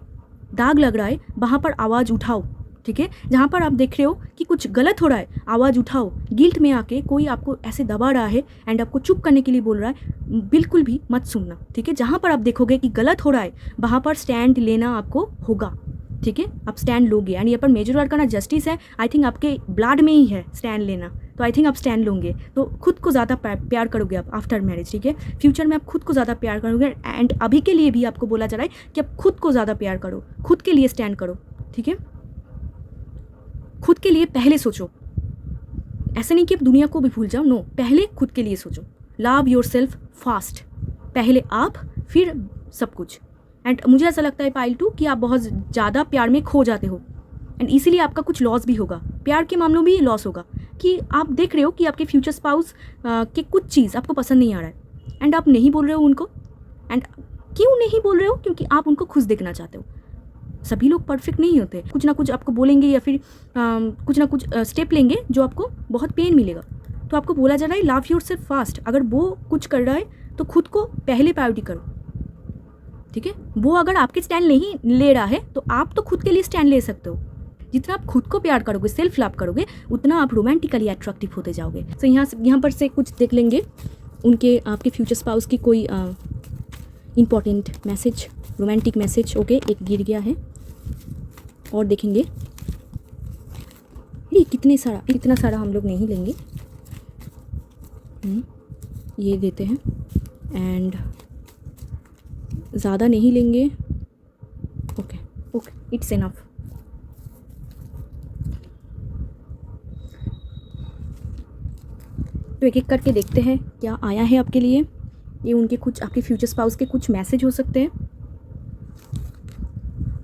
दाग लग रहा है, वहाँ पर आवाज़ उठाओ, ठीक है। जहाँ पर आप देख रहे हो कि कुछ गलत हो रहा है, आवाज़ उठाओ। गिल्ट में आके कोई आपको ऐसे दबा रहा है एंड आपको चुप करने के लिए बोल रहा है, बिल्कुल भी मत सुनना, ठीक है। जहाँ पर आप देखोगे कि गलत हो रहा है, वहाँ पर स्टैंड लेना आपको होगा, ठीक है। आप स्टैंड लोगे एंड यहाँ पर मेजर वर्ड करना जस्टिस है, आई थिंक आपके ब्लड में ही है स्टैंड लेना, तो आई थिंक आप स्टैंड लोगे। तो खुद को ज़्यादा प्यार करोगे आप आफ्टर मैरिज, ठीक है। फ्यूचर में आप खुद को ज़्यादा प्यार करोगे एंड अभी के लिए भी आपको बोला जा रहा है कि आप खुद को ज़्यादा प्यार करो, खुद के लिए स्टैंड करो, ठीक है। खुद के लिए पहले सोचो, ऐसे नहीं कि आप दुनिया को भी भूल जाओ, नो, पहले खुद के लिए सोचो। लव योर सेल्फ फास्ट, पहले आप फिर सब कुछ। एंड मुझे ऐसा लगता है पाइल 2 कि आप बहुत ज़्यादा प्यार में खो जाते हो एंड इसीलिए आपका कुछ लॉस भी होगा, प्यार के मामलों में लॉस होगा कि आप देख रहे हो कि आपके फ्यूचर स्पाउस के कुछ चीज़ आपको पसंद नहीं आ रहा है एंड आप नहीं बोल रहे हो उनको। एंड क्यों नहीं बोल रहे हो? क्योंकि आप उनको खुश देखना चाहते हो। सभी लोग परफेक्ट नहीं होते, कुछ ना कुछ आपको बोलेंगे या फिर कुछ ना कुछ स्टेप लेंगे जो आपको बहुत पेन मिलेगा। तो आपको बोला जा रहा है लव योर सेल्फ फास्ट, अगर वो कुछ कर रहा है तो खुद को पहले प्रायोरिटी करो, ठीक है। वो अगर आपके स्टैंड नहीं ले रहा है तो आप तो खुद के लिए स्टैंड ले सकते हो। जितना आप खुद को प्यार करोगे, सेल्फ लव करोगे, उतना आप रोमांटिकली अट्रैक्टिव होते जाओगे। तो यहाँ पर से कुछ देख लेंगे उनके आपके फ्यूचर स्पाउस की कोई important message, romantic message. Okay, एक गिर गया है और देखेंगे। ये इतना सारा हम लोग नहीं लेंगे, ये देते हैं एंड ज़्यादा नहीं लेंगे। Okay, it's enough. तो एक एक करके देखते हैं क्या आया है आपके लिए। ये उनके कुछ आपके फ्यूचर स्पाउस के कुछ मैसेज हो सकते हैं।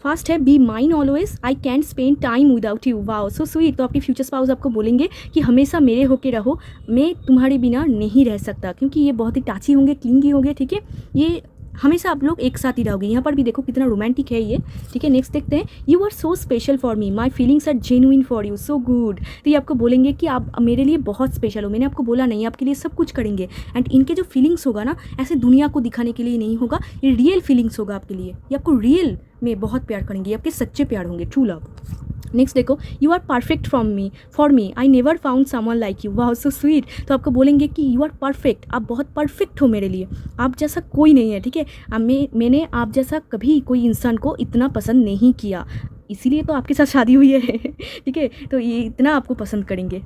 फर्स्ट है be mine always, I can't spend time without you. Wow, so sweet. तो आपके फ्यूचर स्पाउस आपको बोलेंगे कि हमेशा मेरे होके रहो, मैं तुम्हारे बिना नहीं रह सकता, क्योंकि ये बहुत ही टाची होंगे, क्लिंगी होंगे, ठीक है। ये हमेशा आप लोग एक साथ ही रहोगे। यहाँ पर भी देखो कितना रोमांटिक है ये, ठीक है। नेक्स्ट देखते हैं, you are so special for me, my feelings are genuine for you, so good. तो ये आपको बोलेंगे कि आप मेरे लिए बहुत स्पेशल हो, मैंने आपको बोला नहीं, आपके लिए सब कुछ करेंगे। एंड इनके जो फीलिंग्स होगा ना, ऐसे दुनिया को दिखाने के लिए नहीं होगा, ये रियल फीलिंग्स होगा आपके लिए, ये आपको रियल में बहुत प्यार करेंगे, ये आपके सच्चे प्यार होंगे, ट्रू लव। नेक्स्ट देखो, you are perfect for me, I never found someone like you. Wow, so sweet. तो आपको बोलेंगे कि यू आर परफेक्ट, आप बहुत परफेक्ट हो मेरे लिए, आप जैसा कोई नहीं है, ठीक है। मैंने आप जैसा कभी कोई इंसान को इतना पसंद नहीं किया, इसीलिए तो आपके साथ शादी हुई है ठीक है। तो ये इतना आपको पसंद करेंगे।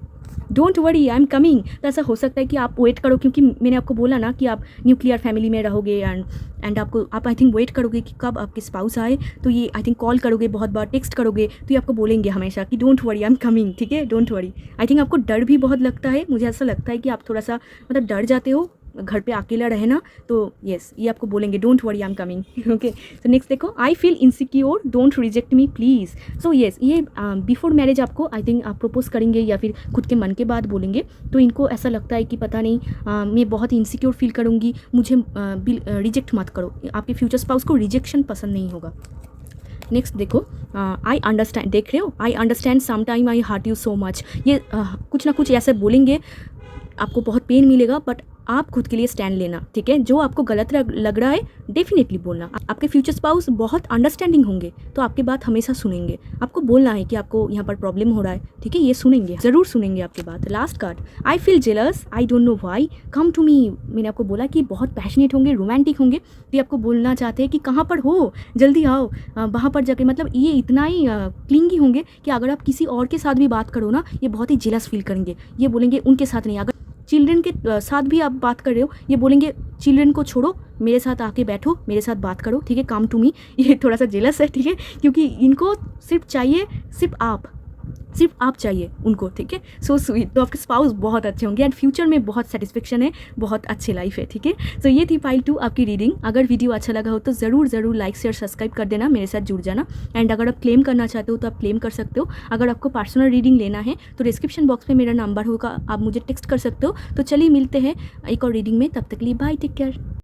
Don't worry, I am coming. तो ऐसा हो सकता है कि आप वेट करो, क्योंकि मैंने आपको बोला ना कि आप न्यूक्लियर फैमिली में रहोगे एंड आप आई थिंक वेट करोगे कि कब आपके स्पाउस आए। तो ये आई थिंक कॉल करोगे, बहुत बार टेक्स्ट करोगे, तो ये आपको बोलेंगे हमेशा कि don't worry, I am coming, ठीक है, डोंट वरी। आई थिंक आपको डर भी बहुत लगता है, मुझे ऐसा लगता है कि आप थोड़ा सा मतलब डर जाते हो घर पे अकेला रहना, तो येस, ये आपको बोलेंगे don't worry, I am coming. Okay, तो नेक्स्ट देखो, I feel insecure, don't reject me please. So yes, ये बिफोर मैरिज आपको आई थिंक आप प्रपोज करेंगे या फिर खुद के मन के बाद बोलेंगे। तो इनको ऐसा लगता है कि पता नहीं मैं बहुत इनसिक्योर फील करूँगी, मुझे रिजेक्ट मत करो। आपके फ्यूचर स्पाउस को रिजेक्शन पसंद नहीं होगा। नेक्स्ट देखो, आई अंडरस्टैंड, देख रहे हो, I understand sometime I hurt you so much. ये कुछ ना कुछ ऐसे बोलेंगे, आपको बहुत पेन मिलेगा, बट आप खुद के लिए स्टैंड लेना, ठीक है। जो आपको गलत लग रहा है डेफिनेटली बोलना। आपके फ्यूचर स्पाउस बहुत अंडरस्टैंडिंग होंगे, तो आपकी बात हमेशा सुनेंगे। आपको बोलना है कि आपको यहाँ पर प्रॉब्लम हो रहा है, ठीक है, ये सुनेंगे, ज़रूर सुनेंगे आपकी बात। Last card, I feel jealous, I don't know why, come to me. मैंने आपको बोला कि बहुत पैशनेट होंगे, रोमांटिक होंगे, तो ये आपको बोलना चाहते हैं कि कहाँ पर हो, जल्दी आओ वहाँ पर जाके। मतलब ये इतना ही क्लिंगी होंगे कि अगर आप किसी और के साथ भी बात करो ना, ये बहुत ही जेलस फील करेंगे। ये बोलेंगे उनके साथ नहीं, अगर चिल्ड्रन के साथ भी आप बात कर रहे हो, ये बोलेंगे चिल्ड्रन को छोड़ो, मेरे साथ आके बैठो, मेरे साथ बात करो, ठीक है, कम टू मी। ये थोड़ा सा जेलस है, ठीक है, क्योंकि इनको सिर्फ चाहिए सिर्फ आप, सिर्फ आप चाहिए उनको, ठीक है। सो स्वीट। तो आपके स्पाउस बहुत अच्छे होंगे एंड फ्यूचर में बहुत सेटिस्फेक्शन है, बहुत अच्छी लाइफ है, ठीक है। सो ये थी पाइल 2 आपकी रीडिंग। अगर वीडियो अच्छा लगा हो तो ज़रूर लाइक शेयर सब्सक्राइब कर देना, मेरे साथ जुड़ जाना। एंड अगर आप क्लेम करना चाहते हो तो आप क्लेम कर सकते हो। अगर आपको पर्सनल रीडिंग लेना है तो डिस्क्रिप्शन बॉक्स में मेरा नंबर होगा, आप मुझे टेक्स्ट कर सकते हो। तो चलिए मिलते हैं एक और रीडिंग में, तब तक के लिए बाय, टेक केयर।